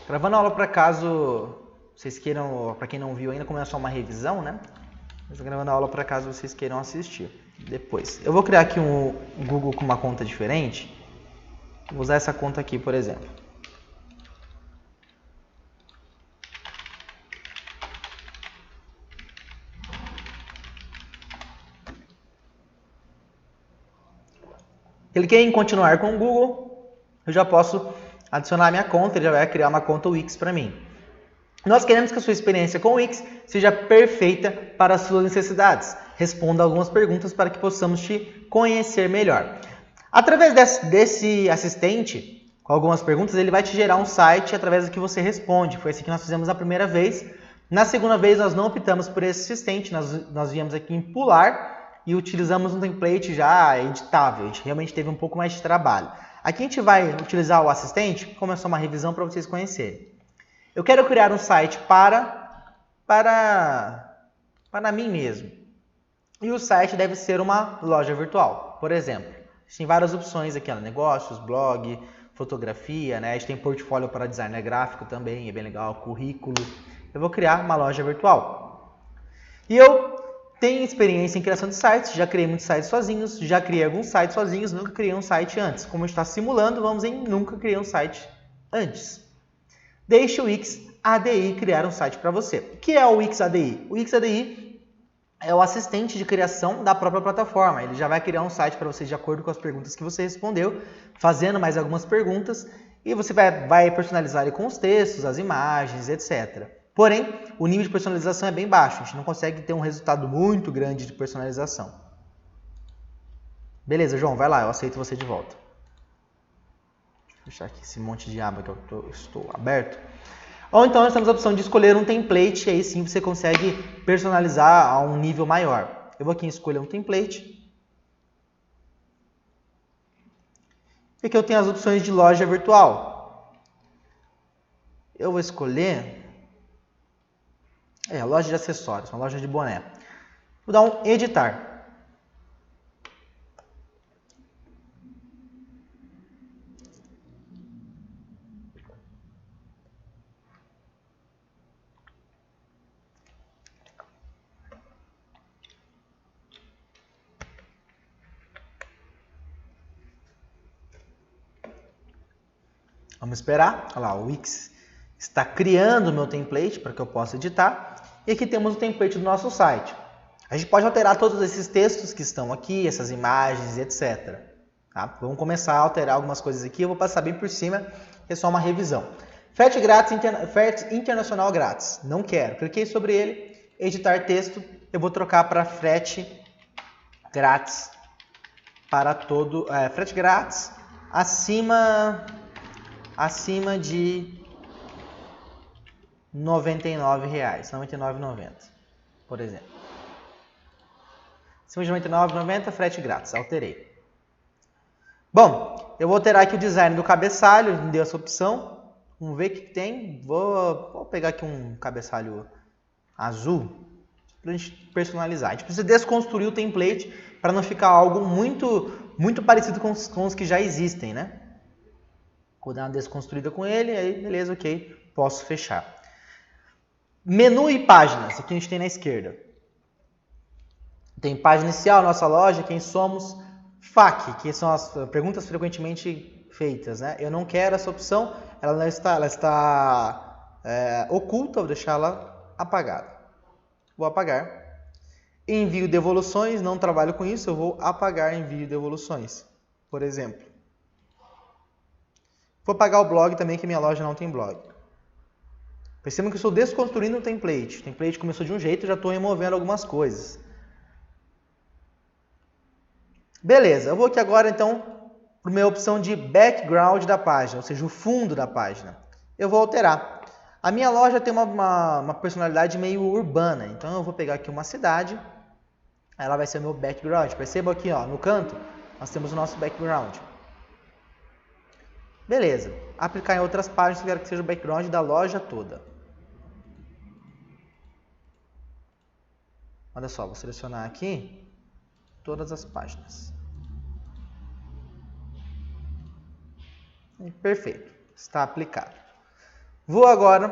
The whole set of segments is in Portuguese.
Gravando a aula para caso vocês queiram, para quem não viu ainda, como é só uma revisão, né? Estou gravando a aula para caso vocês queiram assistir depois. Eu vou criar aqui um Google com uma conta diferente. Vou usar essa conta aqui, por exemplo. Cliquei em continuar com o Google, eu já posso adicionar a minha conta, ele já vai criar uma conta Wix para mim. Nós queremos que a sua experiência com o Wix seja perfeita para as suas necessidades. Responda algumas perguntas para que possamos te conhecer melhor. Através desse assistente, com algumas perguntas, ele vai te gerar um site através do que você responde. Foi assim que nós fizemos a primeira vez. Na segunda vez, nós não optamos por esse assistente, nós viemos aqui em pular e utilizamos um template já editável. A gente realmente teve um pouco mais de trabalho. Aqui a gente vai utilizar o assistente, como é só uma revisão para vocês conhecerem. Eu quero criar um site para mim mesmo. E o site deve ser uma loja virtual. Por exemplo, tem várias opções aqui, negócios, blog, fotografia, né? A gente tem portfólio para designer gráfico também, é bem legal, currículo. Eu vou criar uma loja virtual. E eu tenho experiência em criação de sites, já criei muitos sites sozinhos, já criei alguns sites sozinhos, nunca criei um site antes. Como a gente está simulando, vamos em nunca criei um site antes. Deixe o Wix ADI criar um site para você. O que é o Wix ADI? O Wix ADI é o assistente de criação da própria plataforma. Ele já vai criar um site para você de acordo com as perguntas que você respondeu, fazendo mais algumas perguntas, e você vai personalizar ele com os textos, as imagens, etc. Porém, o nível de personalização é bem baixo. A gente não consegue ter um resultado muito grande de personalização. Beleza, João, vai lá, eu aceito você de volta. Deixa eu fechar aqui esse monte de aba que eu estou aberto. Ou então nós temos a opção de escolher um template, e aí sim você consegue personalizar a um nível maior. Eu vou aqui escolher um template. E aqui eu tenho as opções de loja virtual. Eu vou escolher loja de acessórios, uma loja de boné. Vou dar um editar. Vamos esperar. Olha lá, o Wix está criando o meu template para que eu possa editar. E aqui temos o template do nosso site. A gente pode alterar todos esses textos que estão aqui, essas imagens, etc. Tá? Vamos começar a alterar algumas coisas aqui. Eu vou passar bem por cima, que é só uma revisão. Frete grátis, frete internacional grátis. Não quero. Cliquei sobre ele, editar texto. Eu vou trocar para frete grátis para todo... frete grátis acima de R$ 99,00, R$ 99,90, por exemplo. Acima de R$ 99,90, frete grátis, alterei. Bom, eu vou alterar aqui o design do cabeçalho, me deu essa opção. Vamos ver o que tem. Vou pegar aqui um cabeçalho azul para a gente personalizar. A gente precisa desconstruir o template para não ficar algo muito parecido com os que já existem, né? Vou dar uma desconstruída com ele, aí beleza, ok, posso fechar. Menu e páginas, aqui a gente tem na esquerda. Tem página inicial, nossa loja, quem somos, FAQ, que são as perguntas frequentemente feitas, né? Eu não quero essa opção, ela está oculta, vou deixar ela apagada. Vou apagar. Envio devoluções, não trabalho com isso, eu vou apagar envio devoluções, por exemplo. Vou apagar o blog também, que minha loja não tem blog. Percebam que eu estou desconstruindo o template. O template começou de um jeito, já estou removendo algumas coisas. Beleza, eu vou aqui agora então para a minha opção de background da página, ou seja, o fundo da página. Eu vou alterar. A minha loja tem uma personalidade meio urbana, então eu vou pegar aqui uma cidade, ela vai ser o meu background. Percebam aqui, ó, no canto, nós temos o nosso background. Beleza, aplicar em outras páginas, eu quero que seja o background da loja toda. Olha só, vou selecionar aqui todas as páginas. Perfeito, está aplicado. Vou agora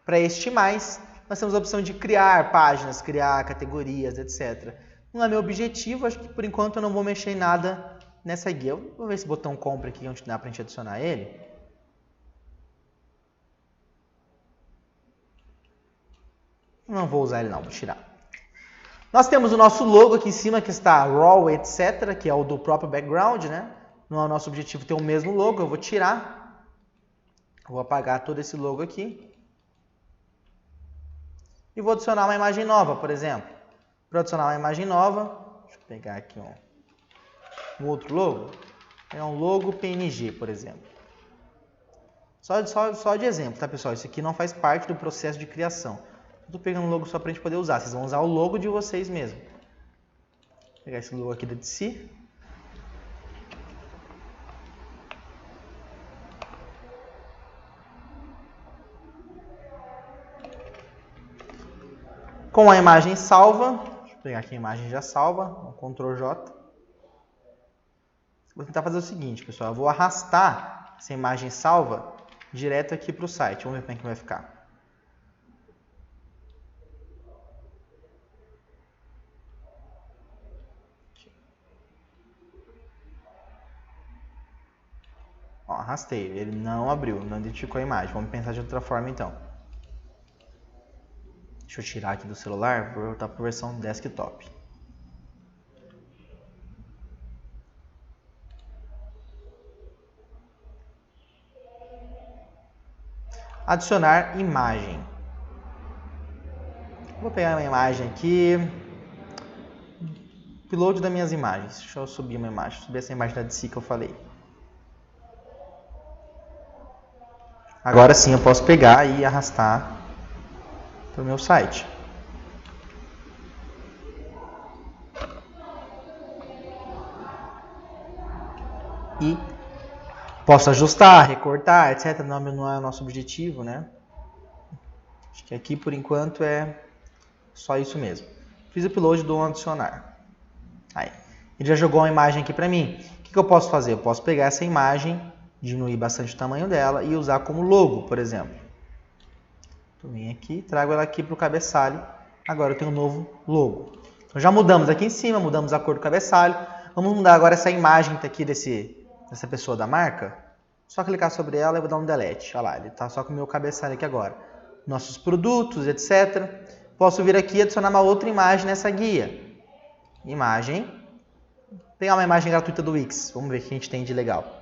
para este mais. Nós temos a opção de criar páginas, criar categorias, etc. Não é meu objetivo, acho que por enquanto eu não vou mexer em nada nessa guia. Eu vou ver esse botão compra aqui, onde dá para a gente adicionar ele. Não vou usar ele não, vou tirar. Nós temos o nosso logo aqui em cima, que está raw, etc., que é o do próprio background, né? Não é o nosso objetivo ter o mesmo logo, eu vou tirar. Vou apagar todo esse logo aqui. E vou adicionar uma imagem nova, por exemplo. Para adicionar uma imagem nova, deixa eu pegar aqui um outro logo. É um logo PNG, por exemplo. Só de exemplo, tá, pessoal? Isso aqui não faz parte do processo de criação. Estou pegando um logo só para a gente poder usar. Vocês vão usar o logo de vocês mesmo. Vou pegar esse logo aqui da DC. Com a imagem salva, deixa eu pegar aqui a imagem já salva, Ctrl J. Vou tentar fazer o seguinte, pessoal, eu vou arrastar essa imagem salva direto aqui para o site. Vamos ver como é que vai ficar. Ó, arrastei, ele não abriu, não identificou a imagem. Vamos pensar de outra forma então. Deixa eu tirar aqui do celular, vou voltar para a versão desktop. Adicionar imagem. Vou pegar uma imagem aqui. Upload das minhas imagens. Deixa eu subir uma imagem. Subir essa imagem da DC que eu falei. Agora sim eu posso pegar e arrastar para o meu site. E posso ajustar, recortar, etc. Não é o nosso objetivo, né? Acho que aqui por enquanto é só isso mesmo. Fiz o upload do adicionar. Aí, ele já jogou uma imagem aqui para mim. O que eu posso fazer? Eu posso pegar essa imagem, diminuir bastante o tamanho dela e usar como logo, por exemplo. Então, venho aqui, trago ela aqui para o cabeçalho. Agora eu tenho um novo logo. Então, já mudamos aqui em cima, mudamos a cor do cabeçalho. Vamos mudar agora essa imagem que tá aqui dessa pessoa da marca. Só clicar sobre ela e vou dar um delete. Olha lá, ele está só com o meu cabeçalho aqui agora. Nossos produtos, etc. Posso vir aqui e adicionar uma outra imagem nessa guia. Imagem. Vou pegar uma imagem gratuita do Wix. Vamos ver o que a gente tem de legal.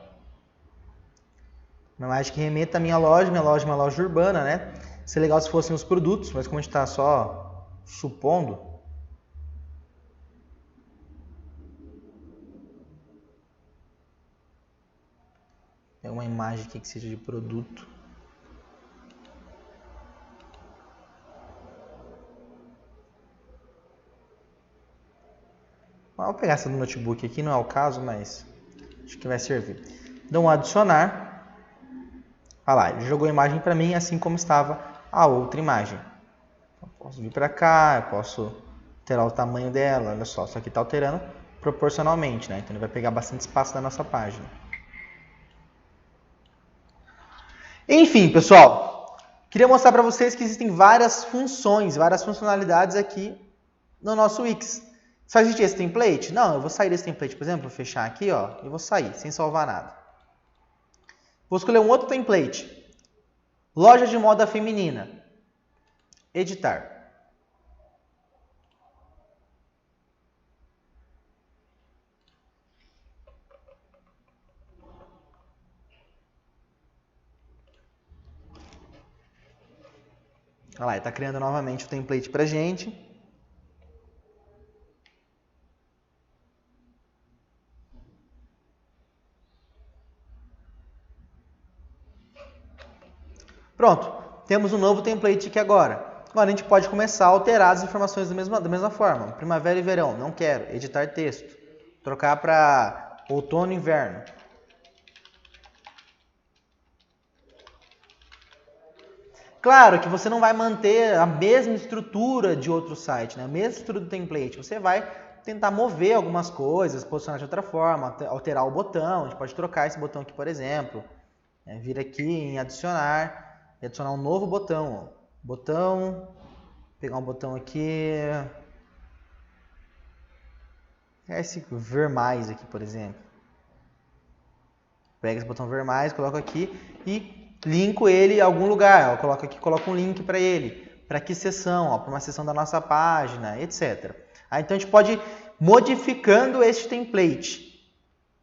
Uma imagem que remeta à minha loja é uma loja urbana, né? Seria legal se fossem os produtos, mas como a gente está só supondo. É uma imagem aqui que seja de produto. Vou pegar essa do notebook aqui, não é o caso, mas acho que vai servir. Dou um adicionar. Olha lá, ele jogou a imagem para mim assim como estava a outra imagem. Eu posso vir para cá, eu posso alterar o tamanho dela. Olha só, isso aqui está alterando proporcionalmente, né? Então ele vai pegar bastante espaço da nossa página. Enfim, pessoal, queria mostrar para vocês que existem várias funções, várias funcionalidades aqui no nosso Wix. Só existe esse template? Não, eu vou sair desse template, por exemplo, vou fechar aqui, ó, e vou sair, sem salvar nada. Vou escolher um outro template. Loja de moda feminina. Editar. Olha lá, ele está criando novamente o template para a gente. Pronto, temos um novo template aqui agora. Agora a gente pode começar a alterar as informações da mesma forma. Primavera e verão, não quero. Editar texto. Trocar para outono e inverno. Claro que você não vai manter a mesma estrutura de outro site, né? A mesma estrutura do template. Você vai tentar mover algumas coisas, posicionar de outra forma, alterar o botão. A gente pode trocar esse botão aqui, por exemplo. Vir aqui em adicionar. e adicionar um novo botão. Ó. Botão, pegar um botão aqui, esse ver mais aqui, por exemplo. Pega esse botão ver mais, coloco aqui e linko ele em algum lugar. Eu coloco aqui, coloco um link para ele. Para que seção? Para uma seção da nossa página, etc. Então a gente pode ir modificando este template,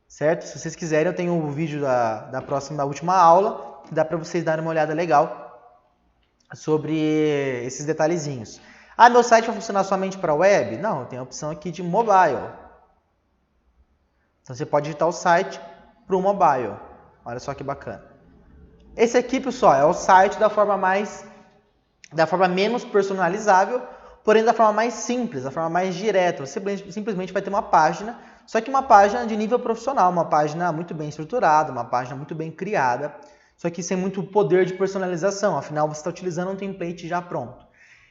certo? Se vocês quiserem, eu tenho um vídeo da última aula, que dá para vocês darem uma olhada legal sobre esses detalhezinhos. Meu site vai funcionar somente para web? Não, tem a opção aqui de mobile. Então você pode digitar o site para o mobile. Olha só que bacana. Esse aqui, pessoal, é o site da forma menos personalizável, porém da forma mais simples, da forma mais direta. Você simplesmente vai ter uma página, só que uma página de nível profissional, uma página muito bem estruturada, uma página muito bem criada, só que sem muito poder de personalização, afinal você está utilizando um template já pronto.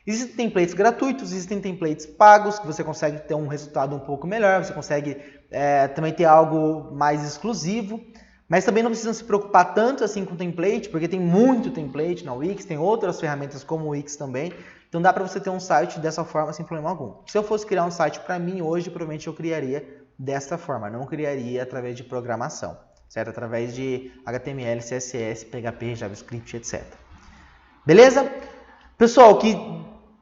Existem templates gratuitos, existem templates pagos, que você consegue ter um resultado um pouco melhor, você consegue também ter algo mais exclusivo, mas também não precisa se preocupar tanto assim com template, porque tem muito template na Wix, tem outras ferramentas como o Wix também, então dá para você ter um site dessa forma sem problema algum. Se eu fosse criar um site para mim hoje, provavelmente eu criaria desta forma, não criaria através de programação, certo? Através de HTML, CSS, PHP, JavaScript, etc. Beleza? Pessoal,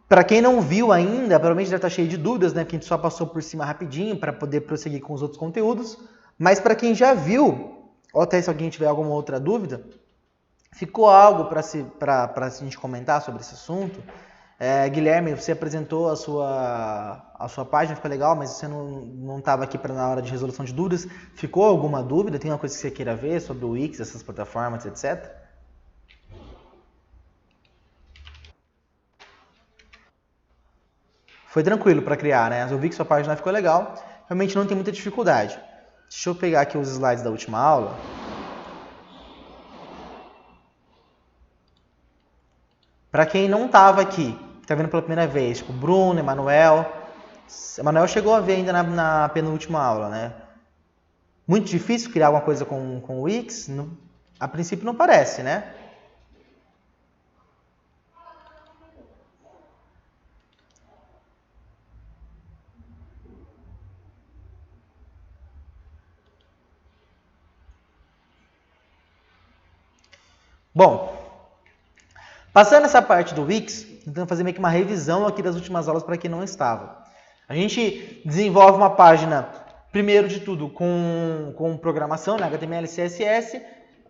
para quem não viu ainda, provavelmente deve estar cheio de dúvidas, né? Porque a gente só passou por cima rapidinho para poder prosseguir com os outros conteúdos. Mas para quem já viu, ou até se alguém tiver alguma outra dúvida, ficou algo para a gente comentar sobre esse assunto? Guilherme, você apresentou a sua página, ficou legal, mas você não estava aqui na hora de resolução de dúvidas. Ficou alguma dúvida? Tem alguma coisa que você queira ver sobre o Wix, essas plataformas, etc.? Foi tranquilo para criar, né? Eu vi que sua página ficou legal, realmente não tem muita dificuldade. Deixa eu pegar aqui os slides da última aula. Para quem não estava aqui, está vendo pela primeira vez, tipo Bruno, Emanuel. Emanuel chegou a ver ainda na penúltima aula, né? Muito difícil criar alguma coisa com o Wix? A princípio não parece, né? Bom, passando essa parte do Wix, tentando fazer meio que uma revisão aqui das últimas aulas para quem não estava. A gente desenvolve uma página, primeiro de tudo, com programação, né, HTML, CSS,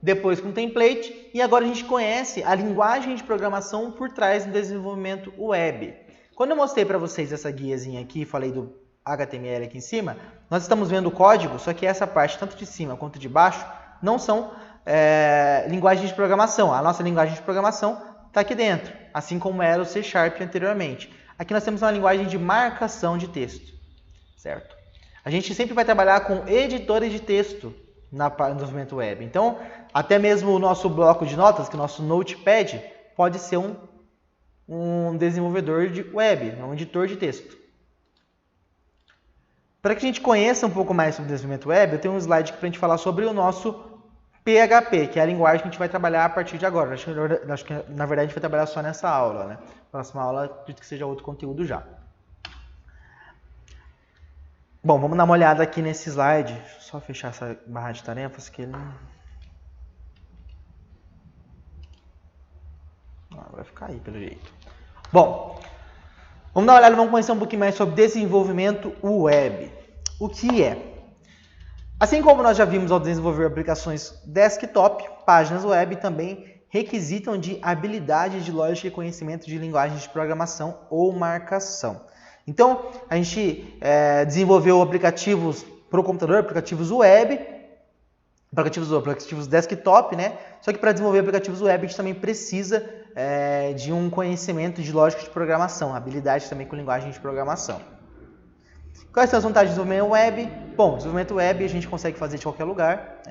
depois com template, e agora a gente conhece a linguagem de programação por trás do desenvolvimento web. Quando eu mostrei para vocês essa guiazinha aqui, falei do HTML aqui em cima, nós estamos vendo o código, só que essa parte, tanto de cima quanto de baixo, não são linguagens de programação. A nossa linguagem de programação está aqui dentro, assim como era o C# anteriormente. Aqui nós temos uma linguagem de marcação de texto, certo? A gente sempre vai trabalhar com editores de texto no desenvolvimento web. Então, até mesmo o nosso bloco de notas, que é o nosso Notepad, pode ser um desenvolvedor de web, um editor de texto. Para que a gente conheça um pouco mais sobre o desenvolvimento web, eu tenho um slide aqui para a gente falar sobre o nosso PHP, que é a linguagem que a gente vai trabalhar a partir de agora. Acho que na verdade a gente vai trabalhar só nessa aula, né? Próxima aula, acredito que seja outro conteúdo já. Bom, vamos dar uma olhada aqui nesse slide. Deixa eu só fechar essa barra de tarefas que ele vai ficar aí pelo jeito. Bom, vamos dar uma olhada, vamos conhecer um pouquinho mais sobre desenvolvimento web. O que é? Assim como nós já vimos ao desenvolver aplicações desktop, páginas web também requisitam de habilidades de lógica e conhecimento de linguagens de programação ou marcação. Então, a gente desenvolveu aplicativos para o computador, aplicativos web, aplicativos desktop, né? Só que para desenvolver aplicativos web a gente também precisa de um conhecimento de lógica de programação, habilidades também com linguagem de programação. Quais são as vantagens do desenvolvimento web? Bom, desenvolvimento web a gente consegue fazer de qualquer lugar.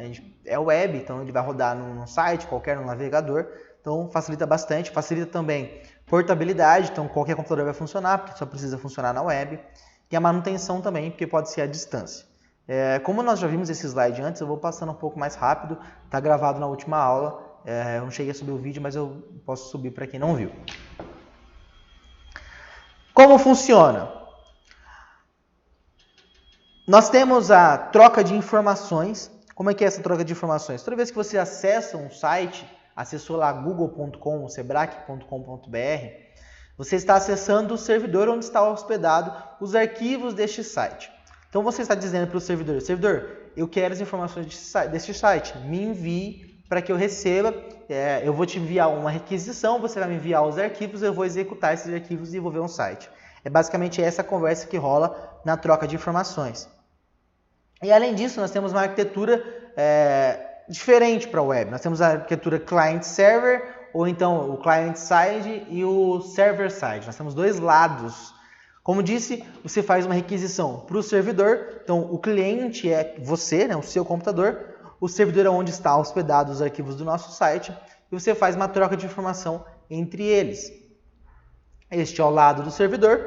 É web, então ele vai rodar num site qualquer, no navegador. Então facilita bastante. Facilita também portabilidade, então qualquer computador vai funcionar, porque só precisa funcionar na web. E a manutenção também, porque pode ser à distância. Como nós já vimos esse slide antes, eu vou passando um pouco mais rápido. Está gravado na última aula Eu não cheguei a subir o vídeo, mas eu posso subir para quem não viu. Como funciona? Nós temos a troca de informações. Como é que é essa troca de informações? Toda vez que você acessa um site, acessou lá google.com, sebrae.com.br, você está acessando o servidor onde está hospedado os arquivos deste site. Então você está dizendo para o servidor, eu quero as informações deste site, me envie para que eu receba, eu vou te enviar uma requisição, você vai me enviar os arquivos, eu vou executar esses arquivos e desenvolver um site. É basicamente essa conversa que rola na troca de informações. E além disso, nós temos uma arquitetura diferente para a web. Nós temos a arquitetura client-server, ou então o client-side e o server-side. Nós temos dois lados. Como disse, você faz uma requisição para o servidor, então o cliente é você, né, o seu computador, o servidor é onde está hospedados os arquivos do nosso site, e você faz uma troca de informação entre eles. Este é o lado do servidor,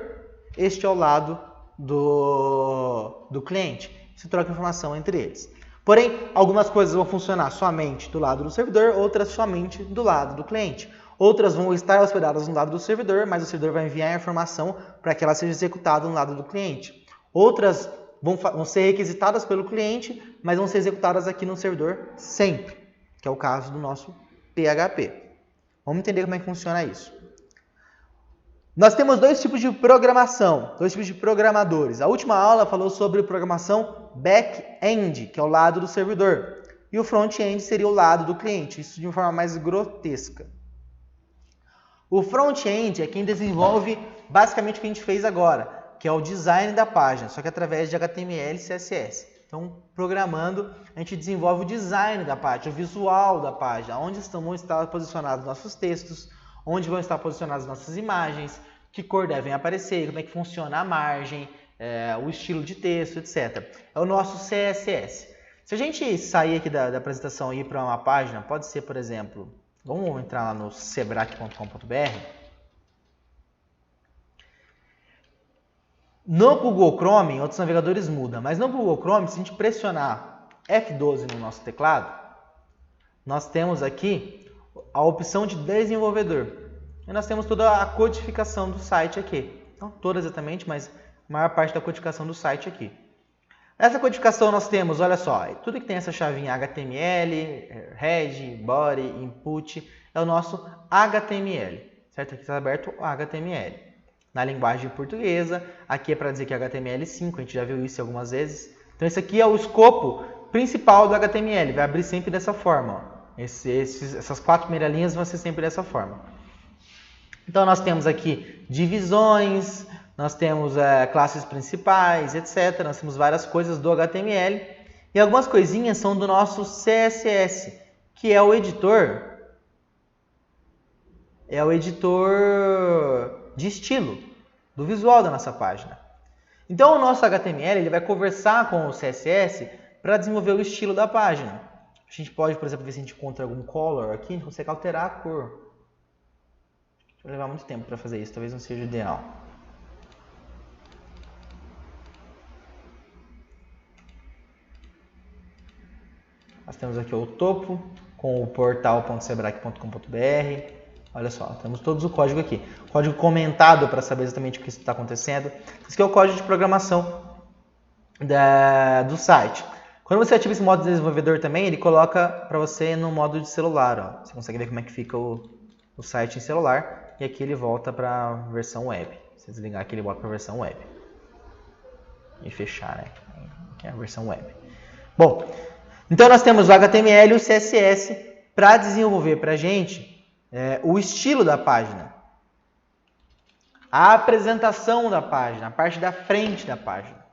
este é o lado do cliente. Você troca informação entre eles. Porém, algumas coisas vão funcionar somente do lado do servidor, outras somente do lado do cliente. Outras vão estar hospedadas no lado do servidor, mas o servidor vai enviar a informação para que ela seja executada no lado do cliente. Outras vão ser requisitadas pelo cliente, mas vão ser executadas aqui no servidor sempre, que é o caso do nosso PHP. Vamos entender como é que funciona isso. Nós temos dois tipos de programação, dois tipos de programadores. A última aula falou sobre programação back-end, que é o lado do servidor, e o front-end seria o lado do cliente, isso de uma forma mais grotesca. O front-end é quem desenvolve basicamente o que a gente fez agora, que é o design da página, só que através de HTML e CSS. Então, programando, a gente desenvolve o design da página, o visual da página, onde vão estar posicionados nossos textos, onde vão estar posicionadas nossas imagens, que cor devem aparecer, como é que funciona a margem, o estilo de texto, etc. É o nosso CSS. Se a gente sair aqui da apresentação e ir para uma página, pode ser, por exemplo, vamos entrar lá no sebrae.com.br. No Google Chrome, em outros navegadores muda, mas no Google Chrome, se a gente pressionar F12 no nosso teclado, nós temos aqui a opção de desenvolvedor. E nós temos toda a codificação do site aqui. Não toda exatamente, mas a maior parte da codificação do site aqui. Nessa codificação nós temos, olha só, tudo que tem essa chavinha HTML, head, body, input, é o nosso HTML. Certo? Aqui está aberto o HTML. Na linguagem portuguesa, aqui é para dizer que é HTML5, a gente já viu isso algumas vezes. Então esse aqui é o escopo principal do HTML, vai abrir sempre dessa forma. Ó. Essas quatro primeiras linhas vão ser sempre dessa forma. Então nós temos aqui divisões, nós temos classes principais, etc. Nós temos várias coisas do HTML e algumas coisinhas são do nosso CSS, que é o editor de estilo, do visual da nossa página. Então o nosso HTML ele vai conversar com o CSS para desenvolver o estilo da página. A gente pode, por exemplo, ver se a gente encontra algum color aqui, a gente consegue alterar a cor. Vai levar muito tempo para fazer isso, talvez não seja o ideal. Nós temos aqui o topo com o portal.sebrae.com.br. Olha só, temos todos o código aqui. Código comentado para saber exatamente o que está acontecendo. Esse aqui é o código de programação do site. Quando você ativa esse modo de desenvolvedor também, ele coloca para você no modo de celular. Ó. Você consegue ver como é que fica o site em celular. E aqui ele volta para a versão web. Se desligar aqui, ele volta para a versão web. E fechar, né? Aqui é a versão web. Bom, então nós temos o HTML e o CSS para desenvolver para a gente o estilo da página. A apresentação da página, a parte da frente da página.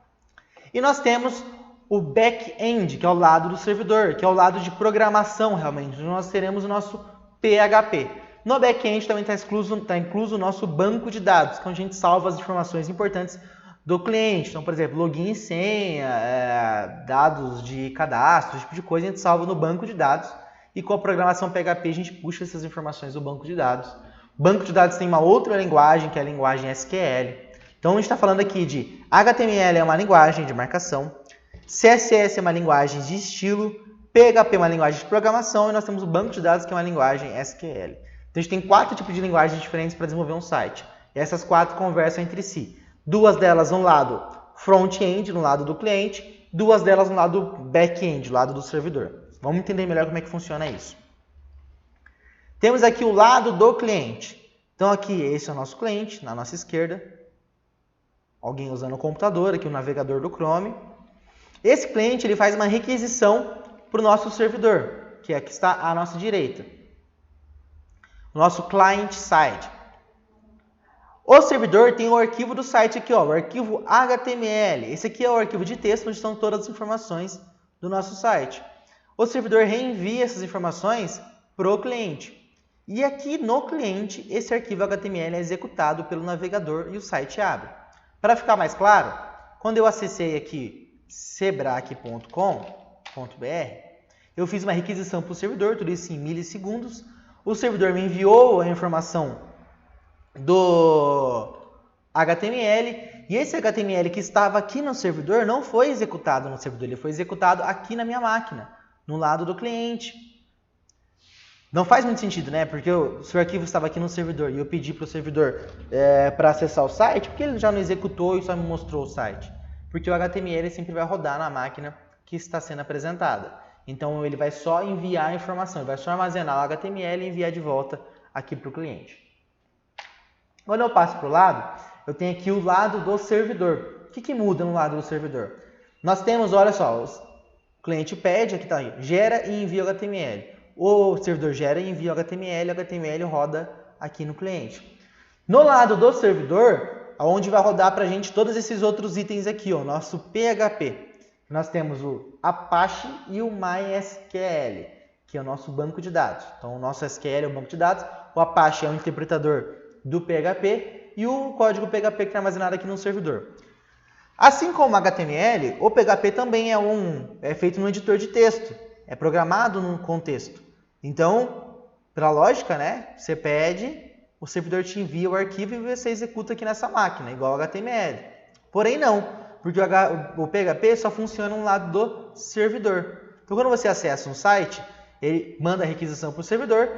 E nós temos o back-end, que é o lado do servidor, que é o lado de programação realmente. Nós teremos o nosso PHP. No back-end também está incluso o nosso banco de dados, que é onde a gente salva as informações importantes do cliente. Então, por exemplo, login e senha, dados de cadastro, esse tipo de coisa, a gente salva no banco de dados. E com a programação PHP a gente puxa essas informações do banco de dados. O banco de dados tem uma outra linguagem, que é a linguagem SQL. Então a gente está falando aqui de HTML é uma linguagem de marcação, CSS é uma linguagem de estilo, PHP é uma linguagem de programação e nós temos o banco de dados, que é uma linguagem SQL. Então, a gente tem 4 tipos de linguagens diferentes para desenvolver um site. E essas 4 conversam entre si. 2 delas no lado front-end, no lado do cliente, 2 delas no lado back-end, no lado do servidor. Vamos entender melhor como é que funciona isso. Temos aqui o lado do cliente. Então, aqui, esse é o nosso cliente, na nossa esquerda. Alguém usando o computador, aqui o navegador do Chrome. Esse cliente ele faz uma requisição para o nosso servidor, que aqui está à nossa direita. O nosso client-side. O servidor tem o arquivo do site aqui, ó, o arquivo HTML. Esse aqui é o arquivo de texto onde estão todas as informações do nosso site. O servidor reenvia essas informações para o cliente. E aqui no cliente, esse arquivo HTML é executado pelo navegador e o site abre. Para ficar mais claro, quando eu acessei aqui sebrae.com.br, eu fiz uma requisição para o servidor, tudo isso em milissegundos. O servidor me enviou a informação do HTML e esse HTML que estava aqui no servidor não foi executado no servidor, ele foi executado aqui na minha máquina, no lado do cliente. Não faz muito sentido, né? Porque o seu arquivo estava aqui no servidor e eu pedi para o servidor para acessar o site, porque ele já não executou e só me mostrou o site. Porque o HTML sempre vai rodar na máquina que está sendo apresentada. Então ele vai só enviar a informação, ele vai só armazenar o HTML e enviar de volta aqui para o cliente. Quando eu passo para o lado, eu tenho aqui o lado do servidor. O que muda no lado do servidor? Nós temos, olha só, o cliente pede, aqui está aí, gera e envia o HTML. O servidor gera e envia o HTML roda aqui no cliente. No lado do servidor, onde vai rodar para a gente todos esses outros itens aqui, ó, nosso PHP. Nós temos o Apache e o MySQL, que é o nosso banco de dados. Então, o nosso SQL é o banco de dados, o Apache é o interpretador do PHP e o código PHP que é armazenado aqui no servidor. Assim como o HTML, o PHP também é feito no editor de texto, é programado no contexto. Então, pela lógica, né, você pede, o servidor te envia o arquivo e você executa aqui nessa máquina, igual ao HTML. Porém não, porque o PHP só funciona no lado do servidor. Então, quando você acessa um site, ele manda a requisição para o servidor,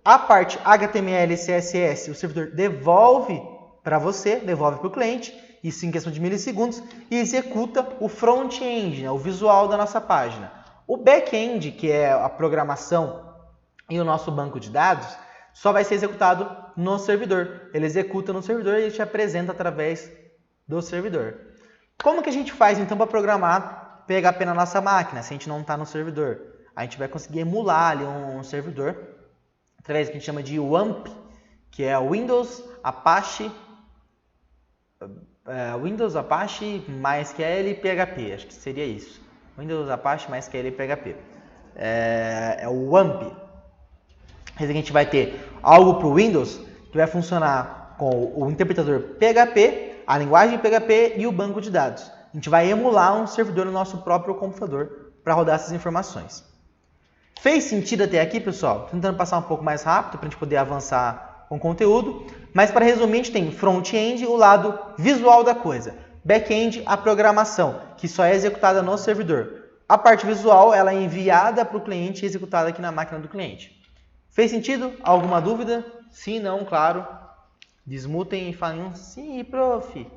a parte HTML e CSS o servidor devolve para você, devolve para o cliente, isso em questão de milissegundos, e executa o front-end, né, o visual da nossa página. O back-end, que é a programação e o nosso banco de dados, só vai ser executado no servidor. Ele executa no servidor e ele te apresenta através do servidor. Como que a gente faz então para programar PHP na nossa máquina, se a gente não está no servidor? A gente vai conseguir emular ali um servidor através do que a gente chama de WAMP, que é Windows, Apache, MySQL e PHP, acho que seria isso. Windows, Apache, MySQL e PHP. É o WAMP. A gente vai ter algo para o Windows que vai funcionar com o interpretador PHP, a linguagem PHP e o banco de dados. A gente vai emular um servidor no nosso próprio computador para rodar essas informações. Fez sentido até aqui, pessoal? Tentando passar um pouco mais rápido para a gente poder avançar com o conteúdo. Mas para resumir, a gente tem front-end, o lado visual da coisa. Back-end, a programação, que só é executada no servidor. A parte visual, ela é enviada para o cliente e executada aqui na máquina do cliente. Fez sentido? Alguma dúvida? Sim, não, claro. Desmutem e falem um sim, prof.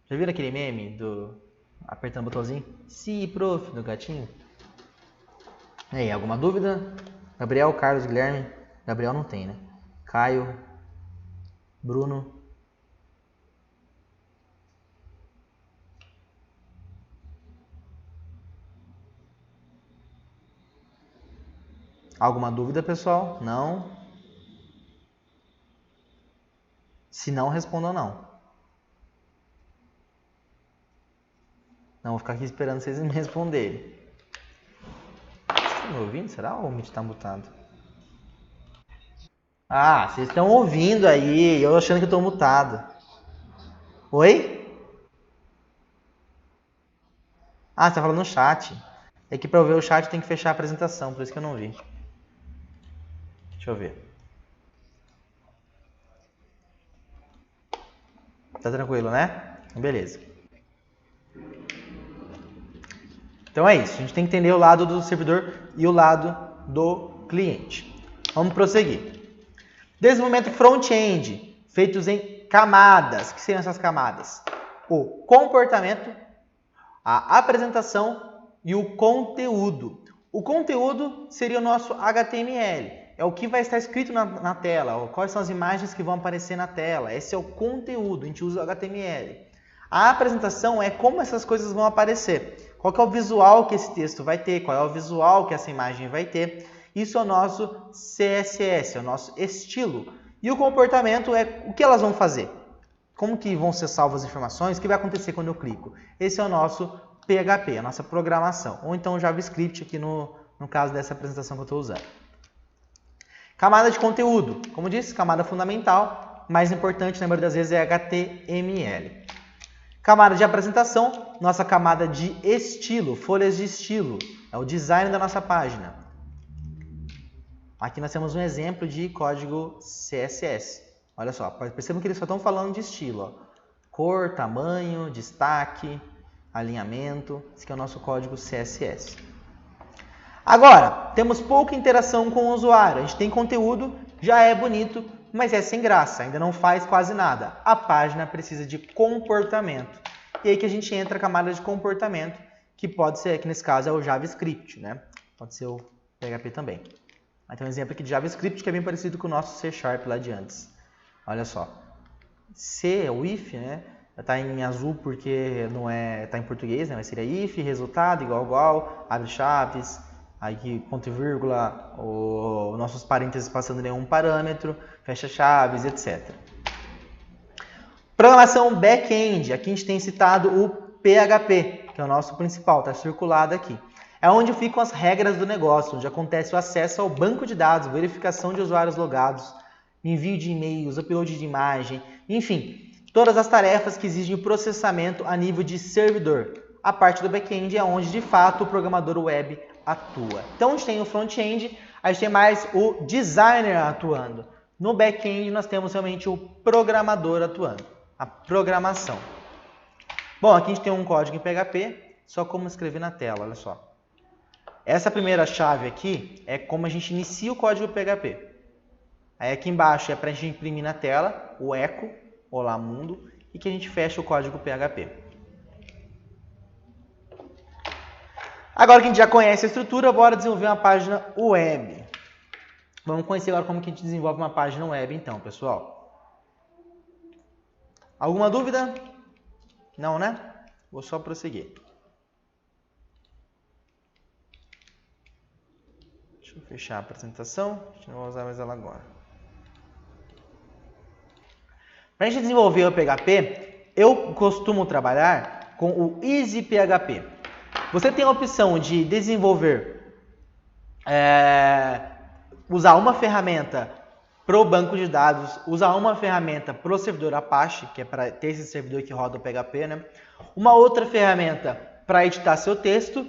Já viram aquele meme do apertando o botãozinho? Sim, prof, do gatinho? E aí, alguma dúvida? Gabriel, Carlos, Guilherme? Gabriel não tem, né? Caio, Bruno. Alguma dúvida, pessoal? Não? Se não, respondam não. Não, vou ficar aqui esperando vocês me responderem. Vocês estão me ouvindo? Será ou o Meet está mutado? Ah, vocês estão ouvindo aí, eu achando que eu estou mutado. Oi? Ah, você tá falando no chat. É que para eu ver o chat tem que fechar a apresentação, por isso que eu não vi. Deixa eu ver. Tá tranquilo, né? Beleza. Então é isso, a gente tem que entender o lado do servidor e o lado do cliente. Vamos prosseguir. Desenvolvimento front-end, feitos em camadas. O que seriam essas camadas? O comportamento, a apresentação e o conteúdo. O conteúdo seria o nosso HTML. É o que vai estar escrito na tela, quais são as imagens que vão aparecer na tela. Esse é o conteúdo, a gente usa o HTML. A apresentação é como essas coisas vão aparecer. Qual que é o visual que esse texto vai ter, qual é o visual que essa imagem vai ter. Isso é o nosso CSS, é o nosso estilo. E o comportamento é o que elas vão fazer. Como que vão ser salvas as informações, o que vai acontecer quando eu clico. Esse é o nosso PHP, a nossa programação. Ou então o JavaScript aqui no caso dessa apresentação que eu estou usando. Camada de conteúdo. Como disse, camada fundamental. Mais importante, na maioria das vezes, é HTML. Camada de apresentação. Nossa camada de estilo, folhas de estilo. É o design da nossa página. Aqui nós temos um exemplo de código CSS. Olha só, percebam que eles só estão falando de estilo. Ó. Cor, tamanho, destaque, alinhamento. Esse aqui é o nosso código CSS. Agora, temos pouca interação com o usuário. A gente tem conteúdo, já é bonito, mas é sem graça, ainda não faz quase nada. A página precisa de comportamento. E aí que a gente entra a camada de comportamento, que pode ser, que nesse caso é o JavaScript, né? Pode ser o PHP também. Aí tem um exemplo aqui de JavaScript que é bem parecido com o nosso C# lá de antes. Olha só. C é o if, né? Está em azul porque não é, está em português, né? Mas seria if, resultado, igual, abre chaves. Aí ponto e vírgula, os nossos parênteses passando nenhum parâmetro, fecha chaves, etc. Programação back-end, aqui a gente tem citado o PHP, que é o nosso principal, está circulado aqui. É onde ficam as regras do negócio, onde acontece o acesso ao banco de dados, verificação de usuários logados, envio de e-mails, upload de imagem, enfim, todas as tarefas que exigem processamento a nível de servidor. A parte do back-end é onde, de fato, o programador web atua. Então, a gente tem o front-end, a gente tem mais o designer atuando. No back-end, nós temos realmente o programador atuando, a programação. Bom, aqui a gente tem um código em PHP, só como escrever na tela, olha só. Essa primeira chave aqui é como a gente inicia o código PHP. Aí aqui embaixo é para a gente imprimir na tela o eco, olá mundo, e que a gente fecha o código PHP. Agora que a gente já conhece a estrutura, bora desenvolver uma página web. Vamos conhecer agora como que a gente desenvolve uma página web então, pessoal. Alguma dúvida? Não, né? Vou só prosseguir. Deixa eu fechar a apresentação. A gente não vai usar mais ela agora. Para a gente desenvolver o PHP, eu costumo trabalhar com o Easy PHP. Você tem a opção de desenvolver, usar uma ferramenta para o banco de dados, usar uma ferramenta para o servidor Apache, que é para ter esse servidor que roda o PHP, né? Uma outra ferramenta para editar seu texto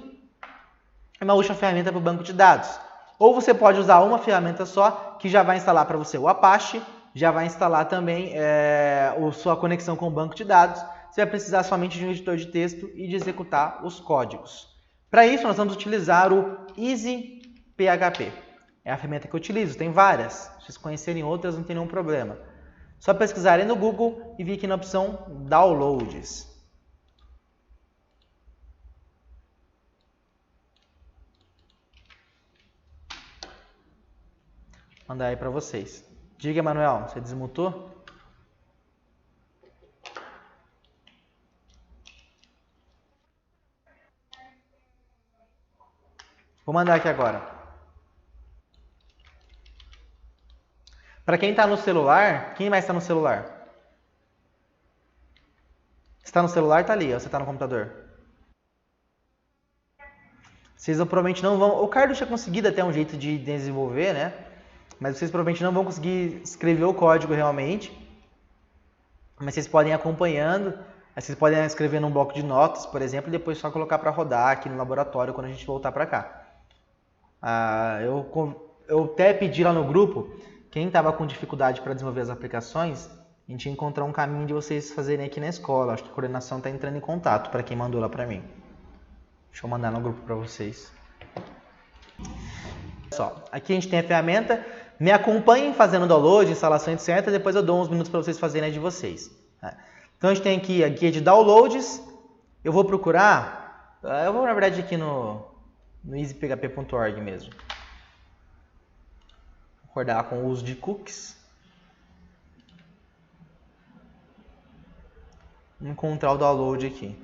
e uma outra ferramenta para o banco de dados. Ou você pode usar uma ferramenta só, que já vai instalar para você o Apache, já vai instalar também sua conexão com o banco de dados. Você vai precisar somente de um editor de texto e de executar os códigos. Para isso, nós vamos utilizar o Easy PHP. É a ferramenta que eu utilizo, tem várias. Se vocês conhecerem outras, não tem nenhum problema. Só pesquisarem no Google e vir aqui na opção Downloads. Vou mandar aí para vocês. Diga, Manuel, você desmutou? Vou mandar aqui agora. Para quem está no celular, quem mais está no celular? Se está no celular, está ali, ó, você está no computador. Vocês provavelmente não vão... O Carlos tinha conseguido até um jeito de desenvolver, né? Mas vocês provavelmente não vão conseguir escrever o código realmente. Mas vocês podem ir acompanhando. Vocês podem escrever num bloco de notas, por exemplo, e depois só colocar para rodar aqui no laboratório quando a gente voltar para cá. Eu até pedi lá no grupo, quem estava com dificuldade para desenvolver as aplicações, a gente ia encontrar um caminho de vocês fazerem aqui na escola. Acho que a coordenação está entrando em contato para quem mandou lá para mim. Deixa eu mandar no grupo para vocês. Só, aqui a gente tem a ferramenta. Me acompanhem fazendo download, instalação, etc. Depois eu dou uns minutos para vocês fazerem a de vocês. Então a gente tem aqui a guia de downloads. Eu vou procurar, eu vou na verdade aqui no easyphp.org mesmo. Acordar com o uso de cookies. Encontrar o download aqui.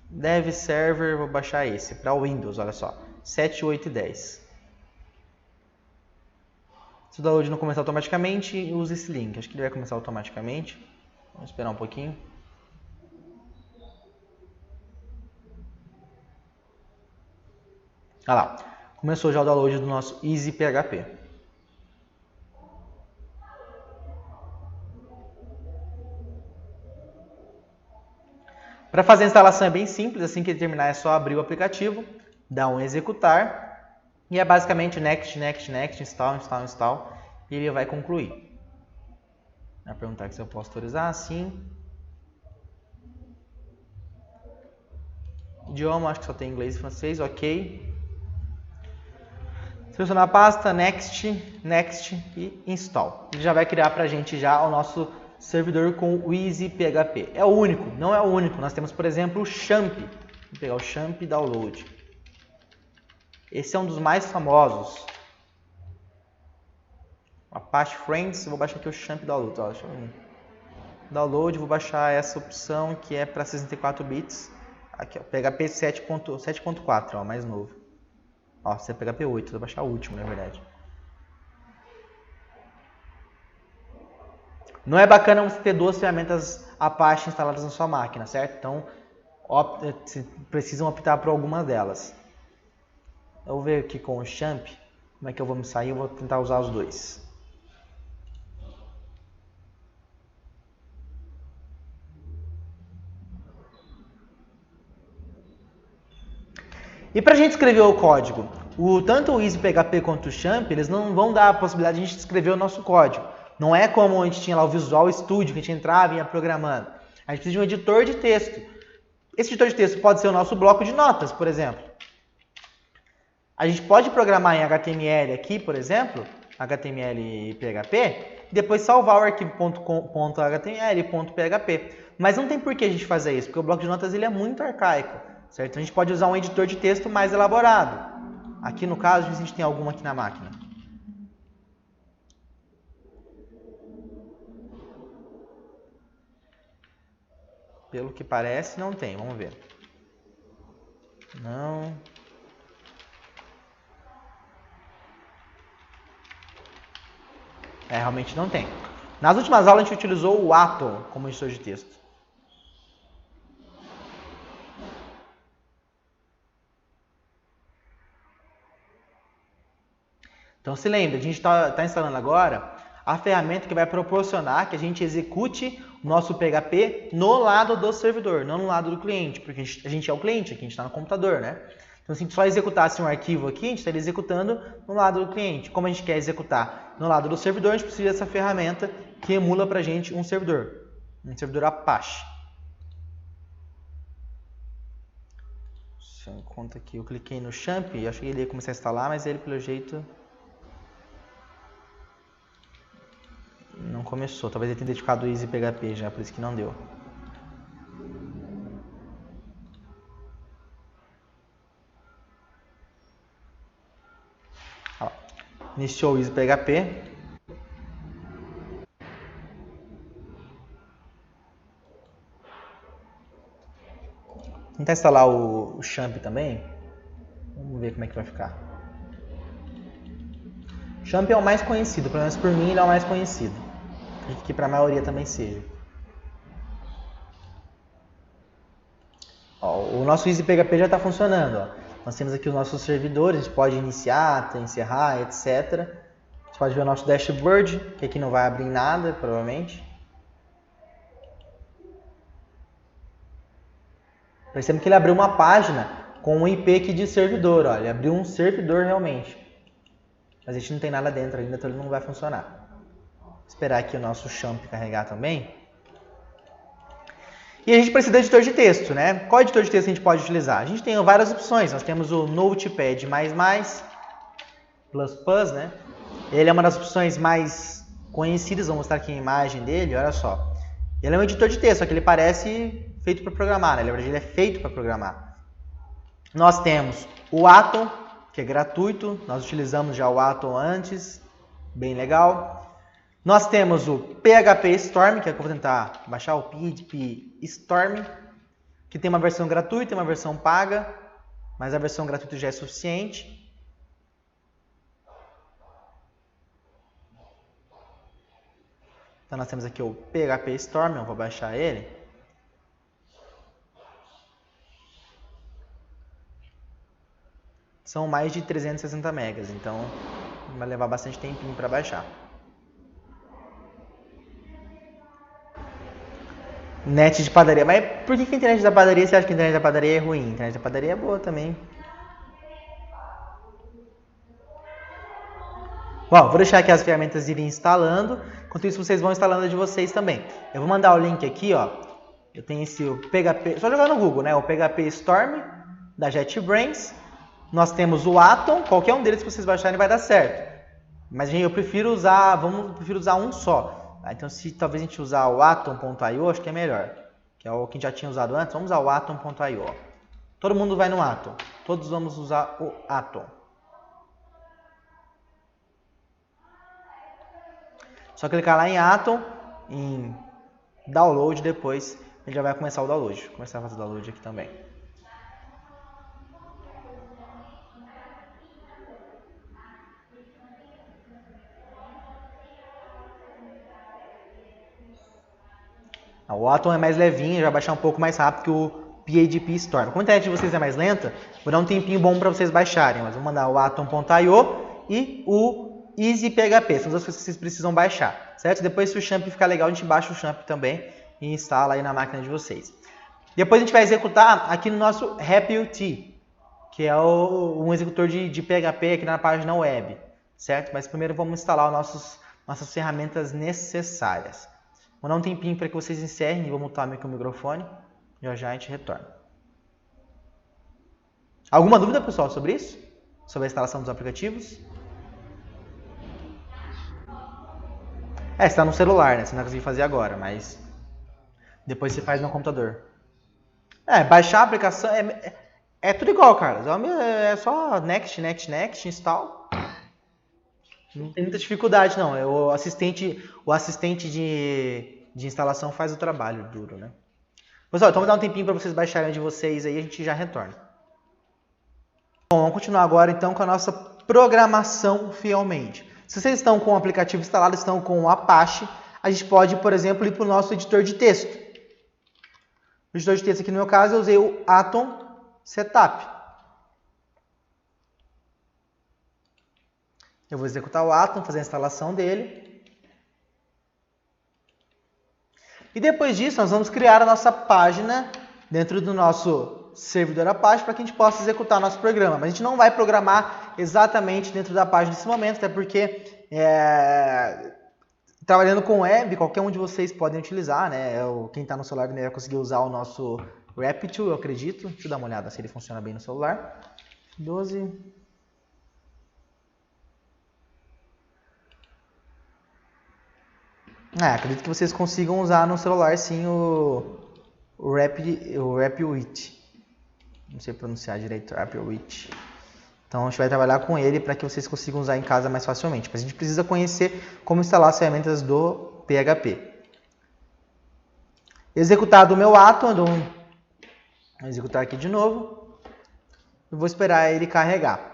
Dev Server, vou baixar esse, para Windows, olha só. 7, 8 e 10. Se o download não começar automaticamente, use esse link. Acho que ele vai começar automaticamente. Vamos esperar um pouquinho. Olha lá. Começou já o download do nosso EasyPHP. Para fazer a instalação é bem simples. Assim que ele terminar é só abrir o aplicativo, dar um executar. E é basicamente next, next, next, install, install, install. E ele vai concluir. Vai perguntar se eu posso autorizar. Sim. Idioma, acho que só tem inglês e francês. Ok. Selecionar a pasta, next, next e install. Ele já vai criar para a gente já o nosso servidor com o EasyPHP. É o único? Não é o único. Nós temos, por exemplo, o Champ. Vou pegar o Champ Download. Esse é um dos mais famosos. Apache Friends, vou baixar aqui o Champ Download. Ó, deixa eu ver. Download, vou baixar essa opção que é para 64 bits. Aqui, ó, PHP 7.4, ó, mais novo. Ó, você é PHP 8, vou baixar o último, na verdade. Não é bacana você ter duas ferramentas Apache instaladas na sua máquina, certo? Então, precisam optar por alguma delas. Eu vou ver aqui com o Champ, como é que eu vou me sair, eu vou tentar usar os dois. E para a gente escrever o código, tanto o EasyPHP quanto o Champ, eles não vão dar a possibilidade de a gente escrever o nosso código. Não é como a gente tinha lá o Visual Studio, que a gente entrava e ia programando. A gente precisa de um editor de texto. Esse editor de texto pode ser o nosso bloco de notas, por exemplo. A gente pode programar em HTML aqui, por exemplo, HTML e PHP, e depois salvar o arquivo .html e .php. Mas não tem por que a gente fazer isso, porque o bloco de notas ele é muito arcaico, certo? A gente pode usar um editor de texto mais elaborado. Aqui no caso, a gente tem algum aqui na máquina. Pelo que parece, não tem. Vamos ver. Não. Realmente não tem. Nas últimas aulas a gente utilizou o Atom como editor de texto. Então se lembra, a gente está instalando agora a ferramenta que vai proporcionar que a gente execute o nosso PHP no lado do servidor, não no lado do cliente, porque a gente é o cliente, aqui a gente está no computador, né? Então, se a gente só executasse um arquivo aqui, a gente estaria executando no lado do cliente. Como a gente quer executar no lado do servidor, a gente precisa dessa ferramenta que emula para a gente um servidor Apache. Deixa eu conta aqui, eu cliquei no Champ, eu achei que ele ia começar a instalar, mas ele, pelo jeito, não começou. Talvez ele tenha identificado o EasyPHP já, por isso que não deu. Iniciou o EasyPHP. Vou tentar instalar o Champ também. Vamos ver como é que vai ficar. O Champ é o mais conhecido, pelo menos por mim ele é o mais conhecido. Acredito que para a maioria também seja. Ó, o nosso EasyPHP já está funcionando. Ó. Nós temos aqui os nossos servidores, a gente pode iniciar, encerrar, etc. Você pode ver o nosso dashboard, que aqui não vai abrir nada, provavelmente. Percebe que ele abriu uma página com um IP aqui de servidor. Ó. Ele abriu um servidor realmente. Mas a gente não tem nada dentro ainda, então ele não vai funcionar. Vou esperar aqui o nosso Champ carregar também. E a gente precisa de editor de texto, né? Qual editor de texto a gente pode utilizar? A gente tem várias opções. Nós temos o Notepad++, né? Ele é uma das opções mais conhecidas. Vou mostrar aqui a imagem dele, olha só. Ele é um editor de texto, só que ele parece feito para programar, né? Na verdade, ele é feito para programar. Nós temos o Atom, que é gratuito. Nós utilizamos já o Atom antes, bem legal. Nós temos o PHP Storm, que é que eu vou tentar baixar, o PHP Storm, que tem uma versão gratuita e uma versão paga, mas a versão gratuita já é suficiente. Então nós temos aqui o PHP Storm, eu vou baixar ele. São mais de 360 megas, então vai levar bastante tempinho para baixar. Net de padaria. Mas por que a internet da padaria, você acha que a internet da padaria é ruim? A internet da padaria é boa também. Bom, vou deixar aqui as ferramentas irem instalando. Enquanto isso, vocês vão instalando a de vocês também. Eu vou mandar o link aqui, ó. Eu tenho esse o PHP... Só jogar no Google, né? O PHP Storm, da JetBrains. Nós temos o Atom. Qualquer um deles que vocês baixarem vai dar certo. Mas, gente, eu prefiro usar um só. Então, se talvez a gente usar o Atom.io, acho que é melhor. Que é o que a gente já tinha usado antes. Vamos usar o Atom.io. Todo mundo vai no Atom. Todos vamos usar o Atom. Só clicar lá em Atom, em Download, depois ele já vai começar o download. Vou começar a fazer o download aqui também. O Atom é mais levinho, vai baixar um pouco mais rápido que o PHP Storm. Como a internet de vocês é mais lenta, vou dar um tempinho bom para vocês baixarem. Mas vou mandar o Atom.io e o EasyPHP. São as coisas que vocês precisam baixar, certo? Depois, se o Champ ficar legal, a gente baixa o Champ também e instala aí na máquina de vocês. Depois a gente vai executar aqui no nosso RapUT, que é um executor de PHP aqui na página web, certo? Mas primeiro vamos instalar nossas ferramentas necessárias. Vou dar um tempinho para que vocês encerrem e vou mutar aqui o microfone. Já já a gente retorna. Alguma dúvida, pessoal, sobre isso? Sobre a instalação dos aplicativos? Você está no celular, né? Você não vai conseguir fazer agora, mas depois você faz no computador. Baixar a aplicação é tudo igual, Carlos. É só next, install. Não tem muita dificuldade, não. O assistente de instalação faz o trabalho duro, né? Pessoal, então vou dar um tempinho para vocês baixarem de vocês aí e a gente já retorna. Bom, vamos continuar agora então com a nossa programação fielmente. Se vocês estão com o aplicativo instalado, estão com o Apache, a gente pode, por exemplo, ir para o nosso editor de texto. O editor de texto aqui no meu caso eu usei o Atom Setup. Eu vou executar o Atom, fazer a instalação dele. E depois disso, nós vamos criar a nossa página dentro do nosso servidor Apache para que a gente possa executar nosso programa. Mas a gente não vai programar exatamente dentro da página nesse momento, até porque trabalhando com web, qualquer um de vocês podem utilizar, né? Quem está no celular também vai conseguir usar o nosso RapTool, eu acredito. Deixa eu dar uma olhada se ele funciona bem no celular. 12... acredito que vocês consigam usar no celular sim o RapUT. Não sei pronunciar direito, RapUT. Então a gente vai trabalhar com ele para que vocês consigam usar em casa mais facilmente. Mas a gente precisa conhecer como instalar as ferramentas do PHP. Executado o meu Atom, vou executar aqui de novo. Eu vou esperar ele carregar.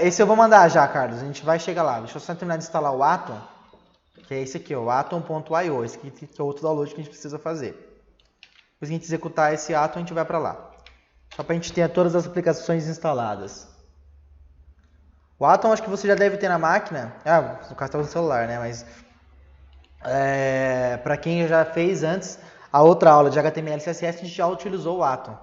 Esse eu vou mandar já, Carlos. A gente vai chegar lá. Deixa eu só terminar de instalar o Atom, que é esse aqui, o Atom.io. Esse aqui que é outro download que a gente precisa fazer. Depois que a gente executar esse Atom, a gente vai para lá. Só para a gente ter todas as aplicações instaladas. O Atom acho que você já deve ter na máquina. No caso está no celular, né? Mas para quem já fez antes, a outra aula de HTML e CSS, a gente já utilizou o Atom.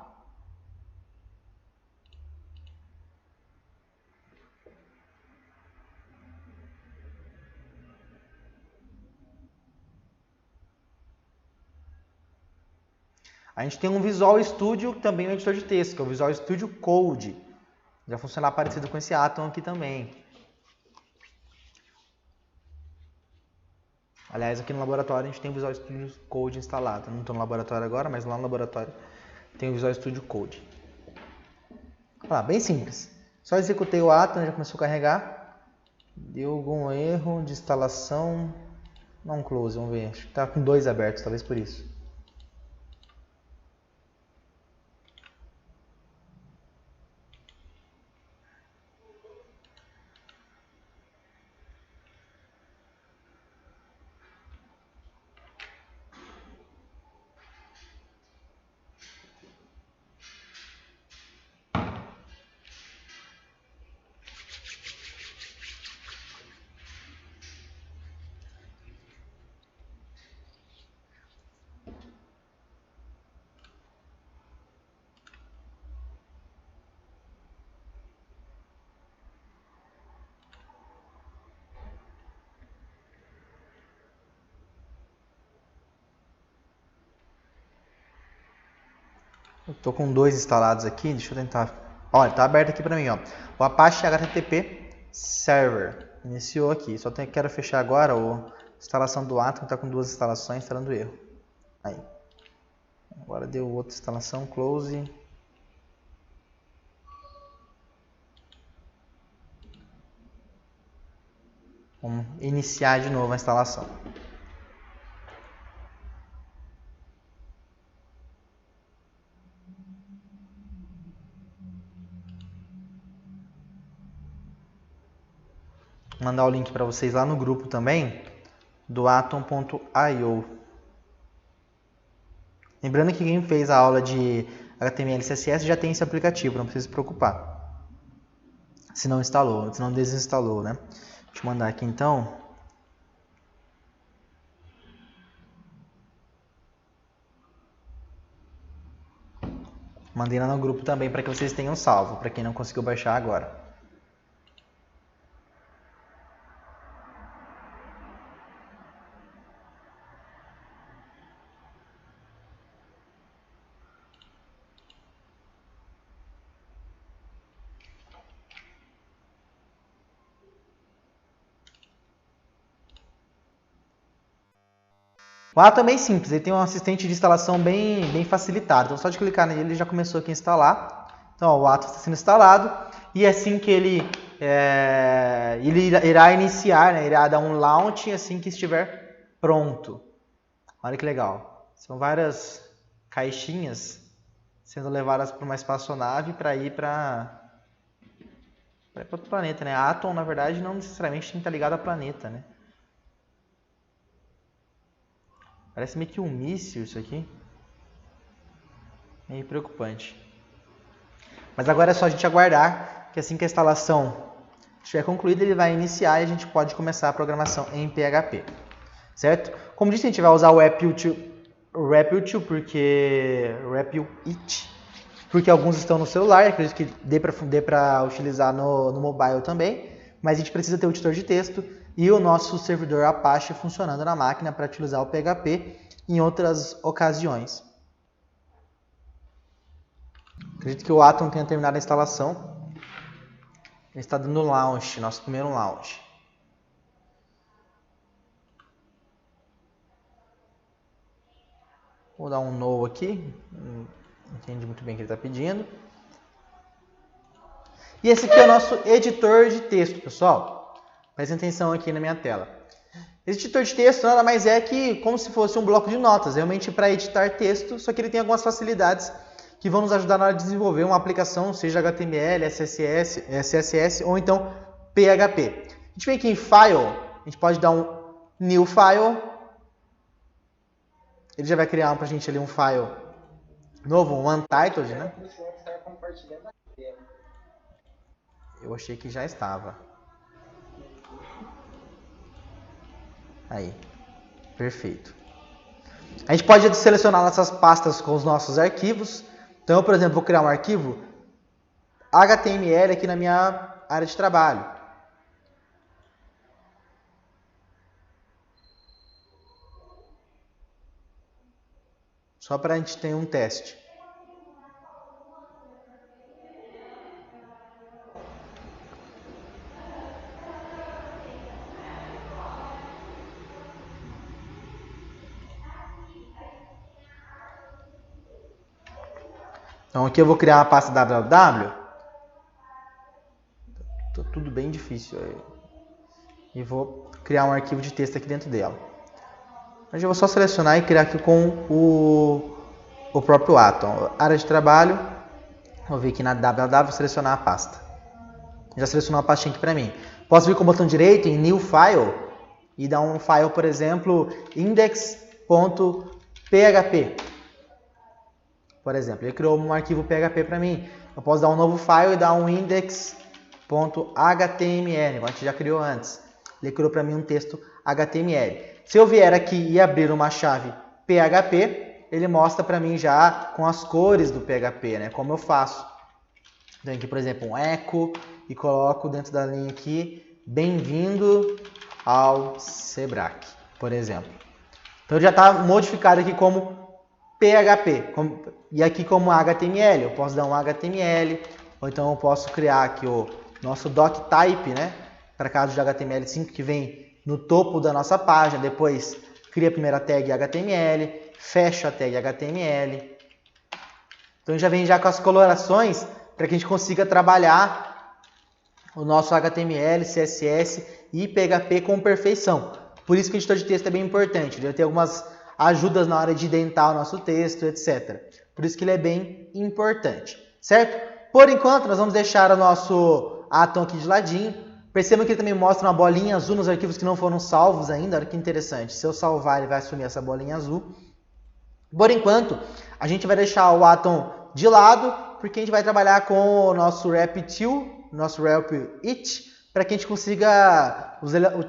A gente tem um Visual Studio, também um editor de texto, que é o Visual Studio Code. Já funciona parecido com esse Atom aqui também. Aliás, aqui no laboratório a gente tem o Visual Studio Code instalado. Eu não estou no laboratório agora, mas lá no laboratório tem o Visual Studio Code. Olha lá, bem simples. Só executei o Atom, já começou a carregar. Deu algum erro de instalação. Não close, vamos ver. Acho que está com 2 abertos, talvez por isso. Eu tô com 2 instalados aqui, deixa eu tentar. Olha, tá aberto aqui para mim, ó. O Apache HTTP Server iniciou aqui. Só quero fechar agora a instalação do Atom, que tá com 2 instalações, tá dando erro. Aí. Agora deu outra instalação, close. Vamos iniciar de novo a instalação. Vou mandar o link para vocês lá no grupo também, do atom.io. Lembrando que quem fez a aula de HTML e CSS já tem esse aplicativo, não precisa se preocupar. Se não instalou, se não desinstalou, né? Deixa eu mandar aqui então. Mandei lá no grupo também para que vocês tenham salvo, para quem não conseguiu baixar agora. O Atom é bem simples, ele tem um assistente de instalação bem facilitado. Então, só de clicar nele, ele já começou aqui a instalar. Então, ó, o Atom está sendo instalado. E assim que ele irá iniciar, né, irá dar um launch assim que estiver pronto. Olha que legal. São várias caixinhas sendo levadas para uma espaçonave para ir para outro planeta, né? A Atom, na verdade, não necessariamente tem que estar ligado ao planeta, né? Parece meio que um míssil isso aqui. Meio preocupante. Mas agora é só a gente aguardar que assim que a instalação estiver concluída, ele vai iniciar e a gente pode começar a programação em PHP. Certo? Como disse, a gente vai usar o REPL2 porque alguns estão no celular, acredito que dê para utilizar no mobile também, mas a gente precisa ter o editor de texto e o nosso servidor Apache funcionando na máquina para utilizar o PHP em outras ocasiões. Acredito que o Atom tenha terminado a instalação. Ele está dando launch, nosso primeiro launch. Vou dar um no aqui. Não entendi muito bem o que ele está pedindo. E esse aqui é o nosso editor de texto, pessoal. Prestem atenção aqui na minha tela. Esse editor de texto nada mais é que como se fosse um bloco de notas, realmente para editar texto, só que ele tem algumas facilidades que vão nos ajudar na hora de desenvolver uma aplicação, seja HTML, CSS ou então PHP. A gente vem aqui em File, a gente pode dar um New File. Ele já vai criar para a gente ali um file novo, um untitled, né? Eu achei que já estava. Aí, perfeito. A gente pode selecionar nossas pastas com os nossos arquivos. Então, eu, por exemplo, vou criar um arquivo HTML aqui na minha área de trabalho. Só para a gente ter um teste. Então aqui eu vou criar uma pasta www. Tá tudo bem difícil aí. E vou criar um arquivo de texto aqui dentro dela. Mas eu vou só selecionar e criar aqui com o próprio Atom. Área de trabalho. Vou vir aqui na www, vou selecionar a pasta. Já selecionou a pastinha aqui para mim. Posso vir com o botão direito em New File e dar um file, por exemplo, index.php. Por exemplo, ele criou um arquivo PHP para mim. Eu posso dar um novo file e dar um index.html, como a gente já criou antes. Ele criou para mim um texto HTML. Se eu vier aqui e abrir uma chave PHP, ele mostra para mim já com as cores do PHP, né? Como eu faço. Então aqui, por exemplo, um echo e coloco dentro da linha aqui, bem-vindo ao Sebrae, por exemplo. Então já está modificado aqui como PHP, e aqui como HTML, eu posso dar um HTML, ou então eu posso criar aqui o nosso doctype, né, para caso de HTML5 que vem no topo da nossa página, depois cria a primeira tag HTML, fecha a tag HTML. Então já vem já com as colorações para que a gente consiga trabalhar o nosso HTML, CSS e PHP com perfeição. Por isso que o editor de texto é bem importante, deve ter algumas ajudas na hora de indentar o nosso texto, etc. Por isso que ele é bem importante, certo? Por enquanto, nós vamos deixar o nosso Atom aqui de ladinho. Percebam que ele também mostra uma bolinha azul nos arquivos que não foram salvos ainda. Olha que interessante. Se eu salvar, ele vai assumir essa bolinha azul. Por enquanto, a gente vai deixar o Atom de lado, porque a gente vai trabalhar com o nosso Wrap2, nosso Wrap-It, para que a gente consiga,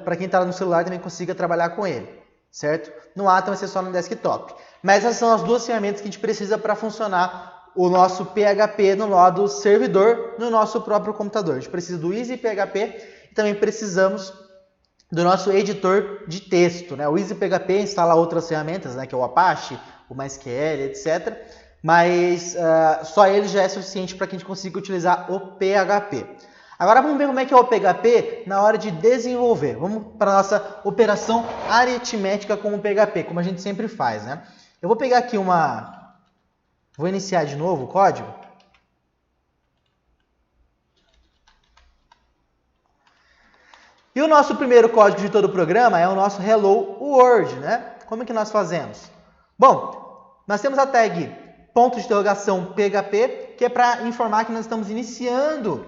para quem está no celular também consiga trabalhar com ele. Certo? No Atom vai ser só no desktop. Mas essas são as duas ferramentas que a gente precisa para funcionar o nosso PHP no lado servidor no nosso próprio computador. A gente precisa do EasyPHP e também precisamos do nosso editor de texto, né? O EasyPHP instala outras ferramentas, né? Que é o Apache, o MySQL, etc. Mas só ele já é suficiente para que a gente consiga utilizar o PHP. Agora vamos ver como é que é o PHP na hora de desenvolver. Vamos para a nossa operação aritmética com o PHP, como a gente sempre faz, né? Eu vou pegar aqui uma... Vou iniciar de novo o código. E o nosso primeiro código de todo o programa é o nosso Hello World, né? Como é que nós fazemos? Bom, nós temos a tag ponto de interrogação PHP, que é para informar que nós estamos iniciando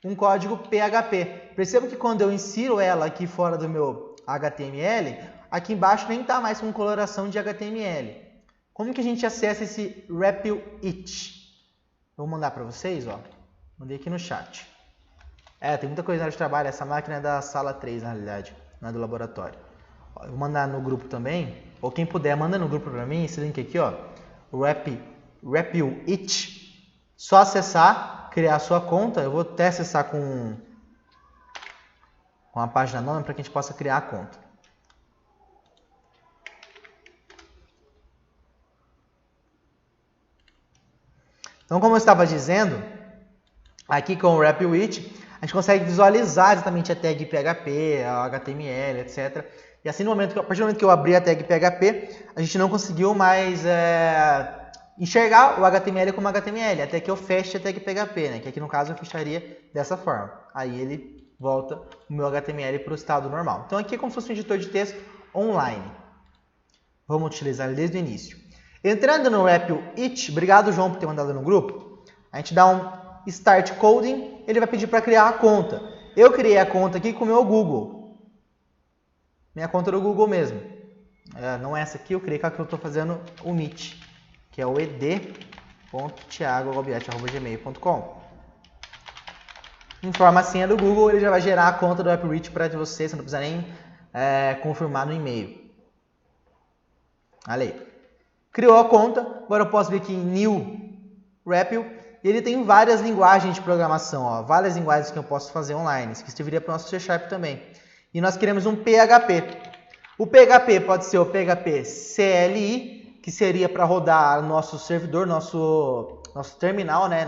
um código PHP. Perceba que quando eu insiro ela aqui fora do meu HTML, aqui embaixo nem está mais com coloração de HTML. Como que a gente acessa esse Wrap-It? Vou mandar para vocês, ó. Mandei aqui no chat. Tem muita coisa na área de trabalho. Essa máquina é da sala 3, na realidade, não é do laboratório. Ó, eu vou mandar no grupo também, ou quem puder, manda no grupo para mim, esse link aqui, ó. Wrap-It. Só acessar, criar a sua conta. Eu vou até acessar com a página nome para que a gente possa criar a conta. Então, como eu estava dizendo, aqui com o Wrap-It, a gente consegue visualizar exatamente a tag PHP, a HTML, etc. E assim, a partir do momento que eu abri a tag PHP, a gente não conseguiu mais enxergar o HTML como HTML, até que eu feche a tag PHP, né? Que aqui no caso eu fecharia dessa forma. Aí ele volta o meu HTML para o estado normal. Então aqui é como se fosse um editor de texto online. Vamos utilizar ele desde o início. Entrando no Wrap-It, obrigado João por ter mandado no grupo, a gente dá um Start Coding, ele vai pedir para criar a conta. Eu criei a conta aqui com o meu Google. Minha conta do Google mesmo. Não é essa aqui, eu criei com a que eu estou fazendo o Meet, que é o ed.thiago.gmail.com. Informa a senha do Google, ele já vai gerar a conta do Wrap-It para você não precisa nem confirmar no e-mail. Olha aí. Criou a conta, agora eu posso vir aqui em New REPL, e ele tem várias linguagens de programação, ó, várias linguagens que eu posso fazer online. Isso aqui serviria para o nosso C# também. E nós queremos um PHP. O PHP pode ser o PHP CLI, que seria para rodar nosso servidor, nosso terminal, né,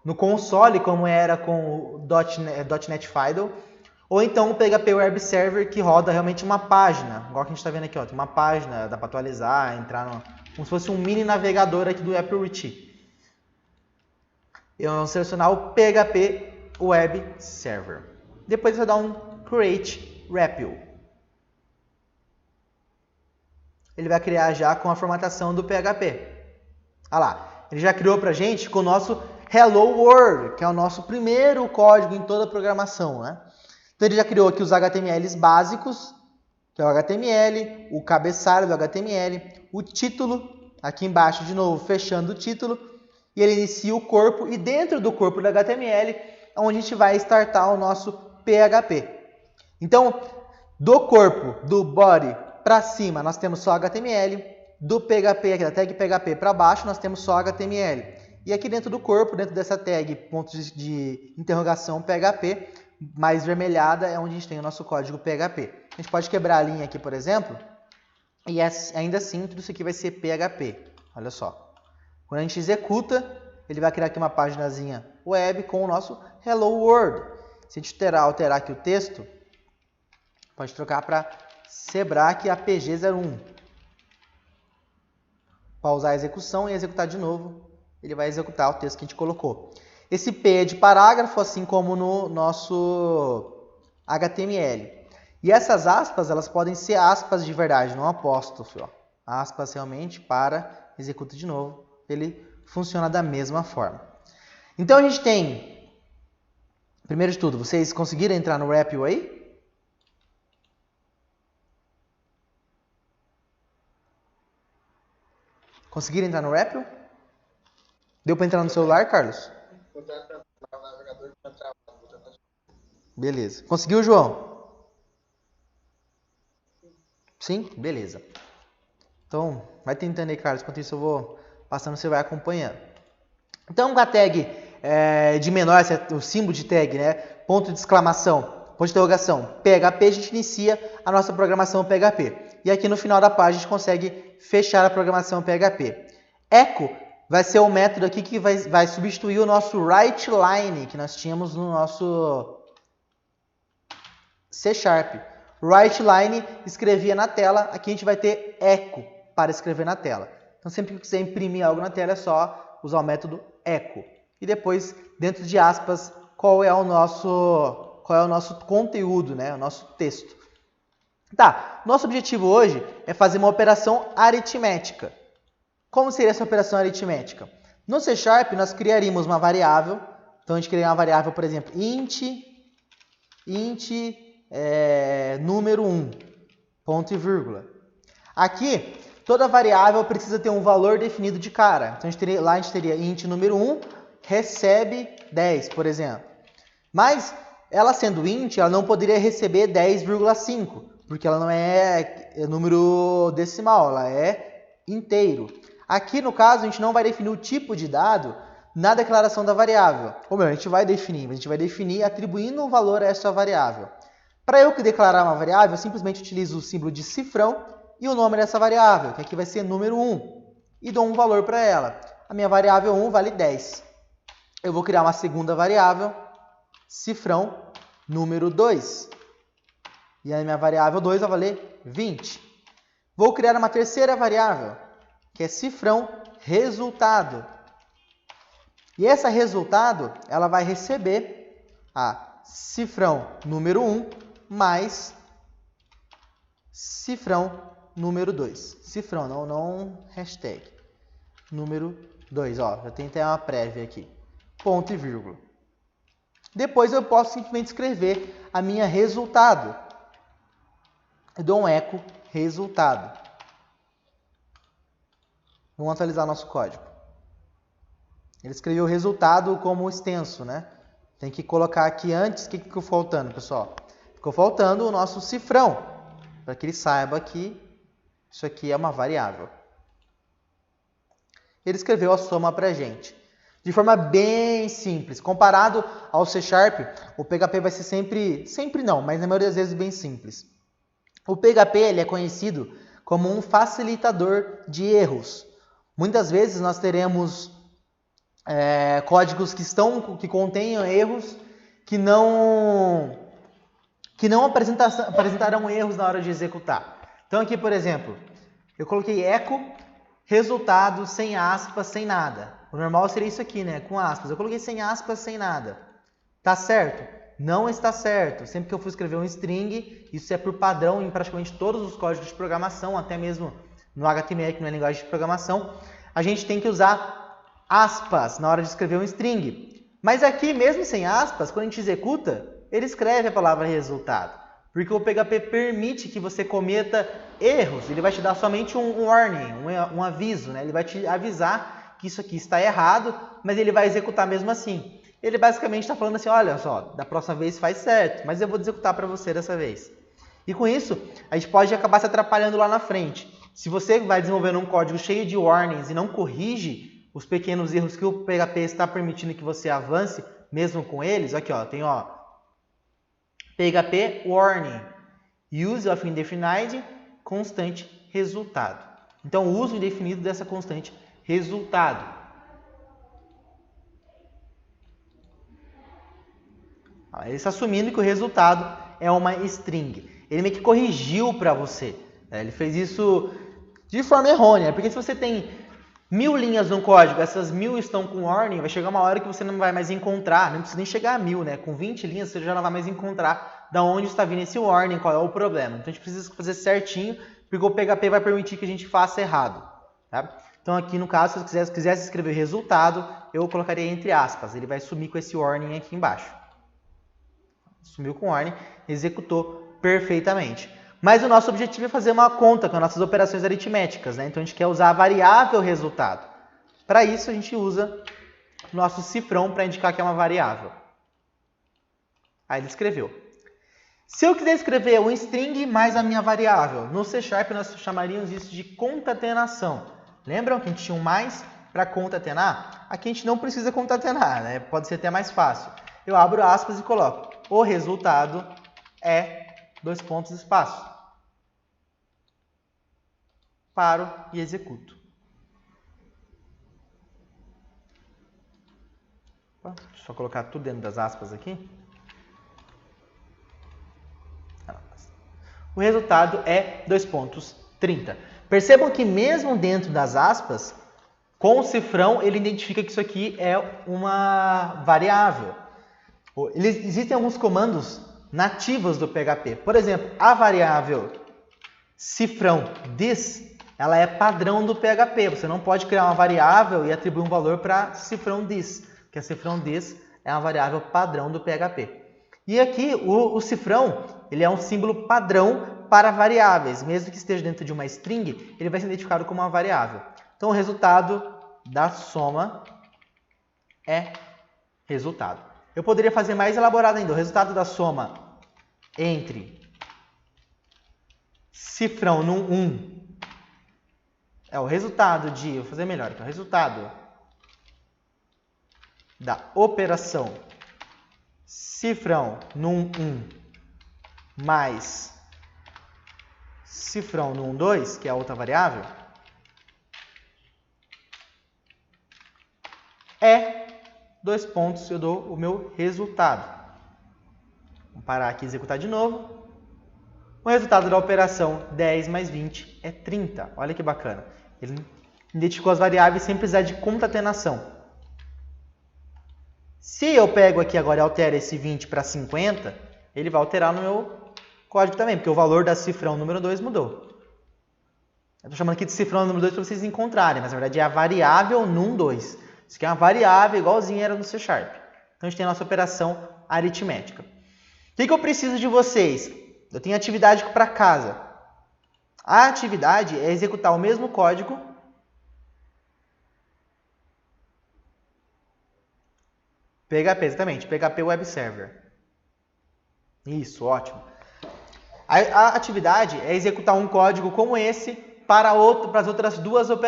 no console, como era com o .NET Fiddle. Ou então o PHP Web Server, que roda realmente uma página. Igual que a gente está vendo aqui, ó, tem uma página, dá para atualizar, entrar como se fosse um mini navegador aqui do Aperity. Eu vou selecionar o PHP Web Server. Depois eu vou dar um Create REPL. Ele vai criar já com a formatação do PHP. Olha lá, ele já criou para a gente com o nosso Hello World, que é o nosso primeiro código em toda a programação, né? Então ele já criou aqui os HTMLs básicos, que é o HTML, o cabeçalho do HTML, o título, aqui embaixo de novo, fechando o título, e ele inicia o corpo, e dentro do corpo do HTML é onde a gente vai startar o nosso PHP. Então, do corpo, do body para cima, nós temos só HTML, do PHP, aqui da tag PHP para baixo, nós temos só HTML. E aqui dentro do corpo, dentro dessa tag, ponto de interrogação PHP, mais vermelhada, é onde a gente tem o nosso código PHP. A gente pode quebrar a linha aqui, por exemplo, e ainda assim tudo isso aqui vai ser PHP. Olha só. Quando a gente executa, ele vai criar aqui uma paginazinha web com o nosso Hello World. Se a gente alterar aqui o texto, pode trocar para Sebrae APG01. Pausar a execução e executar de novo. Ele vai executar o texto que a gente colocou. Esse P é de parágrafo, assim como no nosso HTML. E essas aspas, elas podem ser aspas de verdade, não apóstrofo. Ó. Aspas realmente para, executa de novo. Ele funciona da mesma forma. Então a gente tem, primeiro de tudo, vocês conseguiram entrar no REPL aí? Conseguiram entrar no REPL? Deu para entrar no celular, Carlos? Beleza. Conseguiu, João? Sim? Beleza. Então, vai tentando aí, Carlos. Enquanto isso eu vou passando, você vai acompanhando. Então, com a tag de menor, o símbolo de tag, né? Ponto de exclamação, ponto de interrogação, PHP, a gente inicia a nossa programação PHP. E aqui no final da página a gente consegue fechar a programação PHP. Echo vai ser o método aqui que vai substituir o nosso WriteLine, que nós tínhamos no nosso C#. WriteLine escrevia na tela, aqui a gente vai ter Echo para escrever na tela. Então sempre que quiser imprimir algo na tela é só usar o método Echo. E depois, dentro de aspas, qual é o nosso conteúdo, né? O nosso texto. Tá, nosso objetivo hoje é fazer uma operação aritmética. Como seria essa operação aritmética? No C# nós criaríamos uma variável. Então a gente criaria uma variável, por exemplo, int número 1, ponto e vírgula. Aqui, toda variável precisa ter um valor definido de cara. Então lá a gente teria int número 1 recebe 10, por exemplo. Mas ela sendo int, ela não poderia receber 10,5, porque ela não é número decimal, ela é inteiro. Aqui, no caso, a gente não vai definir o tipo de dado na declaração da variável. Ou melhor, a gente vai definir, mas a gente vai definir atribuindo um valor a essa variável. Para eu declarar uma variável, eu simplesmente utilizo o símbolo de cifrão e o nome dessa variável, que aqui vai ser número 1, e dou um valor para ela. A minha variável 1 vale 10. Eu vou criar uma segunda variável, cifrão número 2. E a minha variável 2 vai valer 20. Vou criar uma terceira variável, que é cifrão resultado. E essa resultado, ela vai receber a cifrão número 1 mais cifrão número 2. Cifrão, não hashtag. Número 2, ó, já tem até uma prévia aqui. Ponto e vírgula. Depois eu posso simplesmente escrever a minha resultado. Eu dou um eco resultado. Vamos atualizar nosso código. Ele escreveu o resultado como extenso, né? Tem que colocar aqui antes, o que ficou faltando, pessoal? Ficou faltando o nosso cifrão, para que ele saiba que Isso aqui é uma variável. Ele escreveu a soma para a gente. De forma bem simples. Comparado ao C#, o PHP vai ser sempre não, mas na maioria das vezes bem simples. O PHP ele é conhecido como um facilitador de erros. Muitas vezes nós teremos códigos que contenham erros que não apresentarão erros na hora de executar. Então aqui, por exemplo, eu coloquei echo, resultado, sem aspas, sem nada. O normal seria isso aqui, né? Com aspas. Eu coloquei sem aspas, sem nada. Tá certo? Não está certo. Sempre que eu for escrever um string, isso é por padrão em praticamente todos os códigos de programação, até mesmo no HTML, que não é linguagem de programação, a gente tem que usar aspas na hora de escrever um string. Mas aqui, mesmo sem aspas, quando a gente executa, ele escreve a palavra resultado. Porque o PHP permite que você cometa erros. Ele vai te dar somente um warning, um aviso, né? Ele vai te avisar que isso aqui está errado, mas ele vai executar mesmo assim. Ele basicamente está falando assim, olha só, da próxima vez faz certo, mas eu vou executar para você dessa vez. E com isso, a gente pode acabar se atrapalhando lá na frente. Se você vai desenvolvendo um código cheio de warnings e não corrige os pequenos erros que o PHP está permitindo que você avance, mesmo com eles, aqui ó, tem ó, PHP warning, use of indefinite, constante resultado. Então, o uso indefinido dessa constante resultado. Ele está assumindo que o resultado é uma string. Ele meio que corrigiu para você. Ele fez isso de forma errônea, porque se você tem 1000 linhas no código, essas 1000 estão com warning, vai chegar uma hora que você não vai mais encontrar, não precisa nem chegar a 1000, né? Com 20 linhas você já não vai mais encontrar da onde está vindo esse warning, qual é o problema. Então a gente precisa fazer certinho, porque o PHP vai permitir que a gente faça errado. Tá? Então aqui no caso, se eu quisesse escrever resultado, eu colocaria entre aspas, ele vai sumir com esse warning aqui embaixo. Sumiu com warning, executou perfeitamente. Mas o nosso objetivo é fazer uma conta com as nossas operações aritméticas, né? Então a gente quer usar a variável resultado. Para isso a gente usa o nosso cifrão para indicar que é uma variável. Aí ele escreveu. Se eu quiser escrever um string mais a minha variável, no C# nós chamaríamos isso de concatenação. Lembram que a gente tinha um mais para concatenar? Aqui a gente não precisa concatenar, né? Pode ser até mais fácil. Eu abro aspas e coloco. O resultado é ... espaço. Paro e executo. Deixa eu só colocar tudo dentro das aspas aqui. O resultado é ... 30. Percebam que mesmo dentro das aspas, com o cifrão ele identifica que isso aqui é uma variável. Existem alguns comandos nativos do PHP. Por exemplo, a variável cifrão this, ela é padrão do PHP. Você não pode criar uma variável e atribuir um valor para cifrão this, porque a cifrão this é uma variável padrão do PHP. E aqui o cifrão, ele é um símbolo padrão para variáveis. Mesmo que esteja dentro de uma string, ele vai ser identificado como uma variável. Então o resultado da soma é resultado. Eu poderia fazer mais elaborado ainda. O resultado da soma entre cifrão num 1 é o resultado de... Vou fazer melhor. Então, o resultado da operação cifrão num 1 mais cifrão num 2, que é a outra variável, é... eu dou o meu resultado. Vamos parar aqui e executar de novo. O resultado da operação 10 mais 20 é 30. Olha que bacana. Ele identificou as variáveis sem precisar de concatenação. Se eu pego aqui agora e altero esse 20 para 50, ele vai alterar no meu código também, porque o valor da cifrão número 2 mudou. Eu estou chamando aqui de cifrão número 2 para vocês encontrarem, mas na verdade é a variável num2. Isso aqui é uma variável igualzinha era no C#. Então a gente tem a nossa operação aritmética. O que eu preciso de vocês? Eu tenho atividade para casa. A atividade é executar o mesmo código PHP, exatamente, PHP Web Server. Isso, ótimo. A atividade é executar um código como esse para as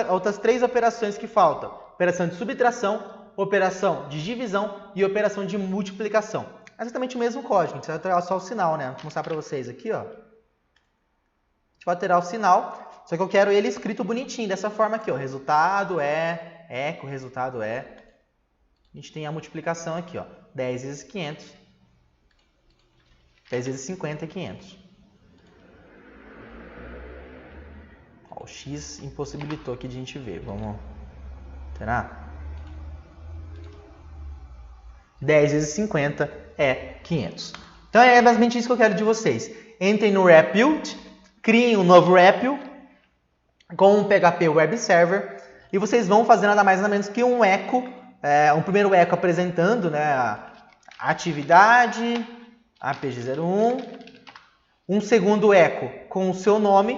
outras 3 operações que faltam. Operação de subtração, operação de divisão e operação de multiplicação. É exatamente o mesmo código, a gente vai alterar só o sinal, né? Vou mostrar para vocês aqui, ó. A gente vai alterar o sinal, só que eu quero ele escrito bonitinho, dessa forma aqui, ó. Resultado é, eco, resultado é. A gente tem a multiplicação aqui, ó. 10 vezes 500. 10 vezes 50 é 500. Ó, o x impossibilitou aqui de a gente ver. Vamos alterar? 10 vezes 50 é 500. Então é basicamente isso que eu quero de vocês. Entrem no REPL, criem um novo REPL com um PHP Web Server e vocês vão fazer nada mais nada menos que um eco, um primeiro eco apresentando, né, a atividade, APG01, um segundo eco com o seu nome,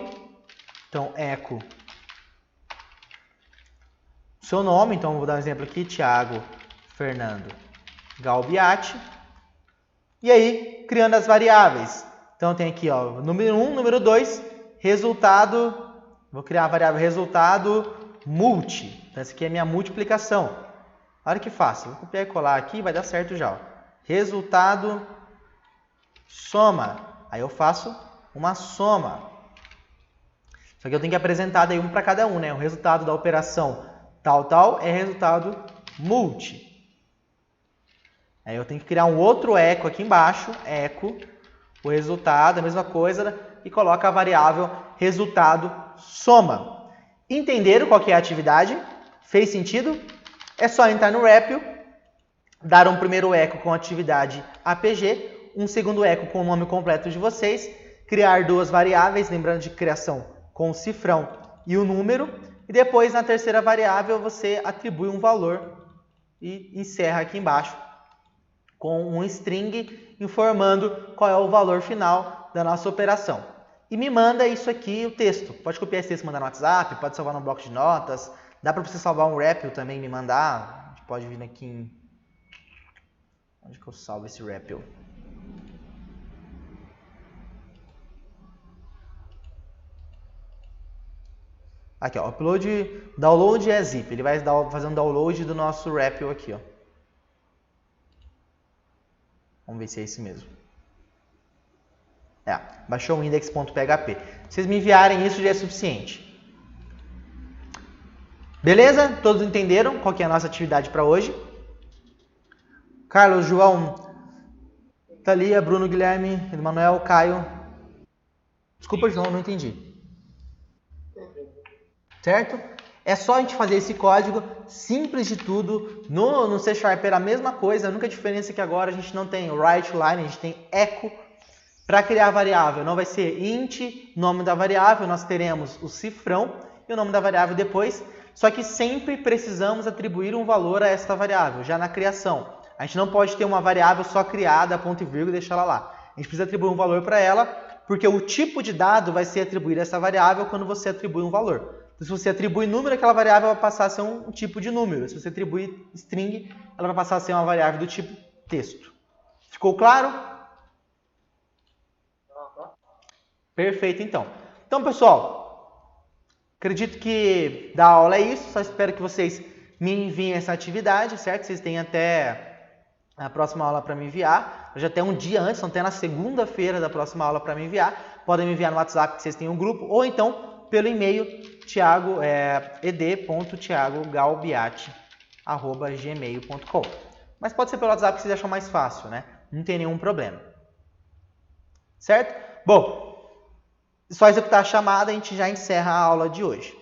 então eco seu nome, então vou dar um exemplo aqui, Thiago Fernando Galbiati. E aí, criando as variáveis. Então, tem aqui, ó, número 1, número 2, resultado. Vou criar a variável resultado multi. Então, essa aqui é a minha multiplicação. Olha que fácil. Vou copiar e colar aqui, vai dar certo já. Ó. Resultado soma. Aí eu faço uma soma. Só que eu tenho que apresentar daí um para cada um, né? O resultado da operação tal é resultado multi. Aí eu tenho que criar um outro eco aqui embaixo, eco, o resultado, a mesma coisa, e coloca a variável resultado soma. Entenderam qual que é a atividade? Fez sentido? É só entrar no REPL, dar um primeiro eco com a atividade APG, um segundo eco com o nome completo de vocês, criar 2 variáveis, lembrando de criação com o cifrão e o número, e depois na terceira variável você atribui um valor e encerra aqui embaixo com um string informando qual é o valor final da nossa operação. E me manda isso aqui, o texto. Pode copiar esse texto e mandar no WhatsApp, pode salvar no bloco de notas, dá para você salvar um REPL também e me mandar. A gente pode vir aqui em... Onde que eu salvo esse REPL? Aqui, ó, upload, download é zip. Ele vai fazer um download do nosso REPL aqui, ó. Vamos ver se é esse mesmo. Baixou o index.php. Se vocês me enviarem isso já é suficiente. Beleza? Todos entenderam qual que é a nossa atividade para hoje? Carlos, João, Thalia, Bruno, Guilherme, Emanuel, Caio. Desculpa, João, não entendi. Certo? É só a gente fazer esse código simples de tudo. No C# era a mesma coisa. A única diferença é que agora a gente não tem write line, a gente tem echo para criar a variável. Não vai ser int, nome da variável, nós teremos o cifrão e o nome da variável depois. Só que sempre precisamos atribuir um valor a esta variável, já na criação. A gente não pode ter uma variável só criada, ponto e vírgula, e deixar ela lá. A gente precisa atribuir um valor para ela, porque o tipo de dado vai ser atribuído a essa variável quando você atribui um valor. Então, se você atribui número, aquela variável vai passar a ser um tipo de número. Se você atribui string, ela vai passar a ser uma variável do tipo texto. Ficou claro? Perfeito, então. Então, pessoal, acredito que da aula é isso. Só espero que vocês me enviem essa atividade, certo? Vocês têm até a próxima aula para me enviar. Eu já tenho um dia antes, então até na segunda-feira da próxima aula para me enviar. Podem me enviar no WhatsApp, que vocês têm um grupo, ou então pelo e-mail ed.thiagogalbiati@gmail.com. Mas pode ser pelo WhatsApp que vocês acham mais fácil, né? Não tem nenhum problema. Certo? Bom, só executar a chamada, a gente já encerra a aula de hoje.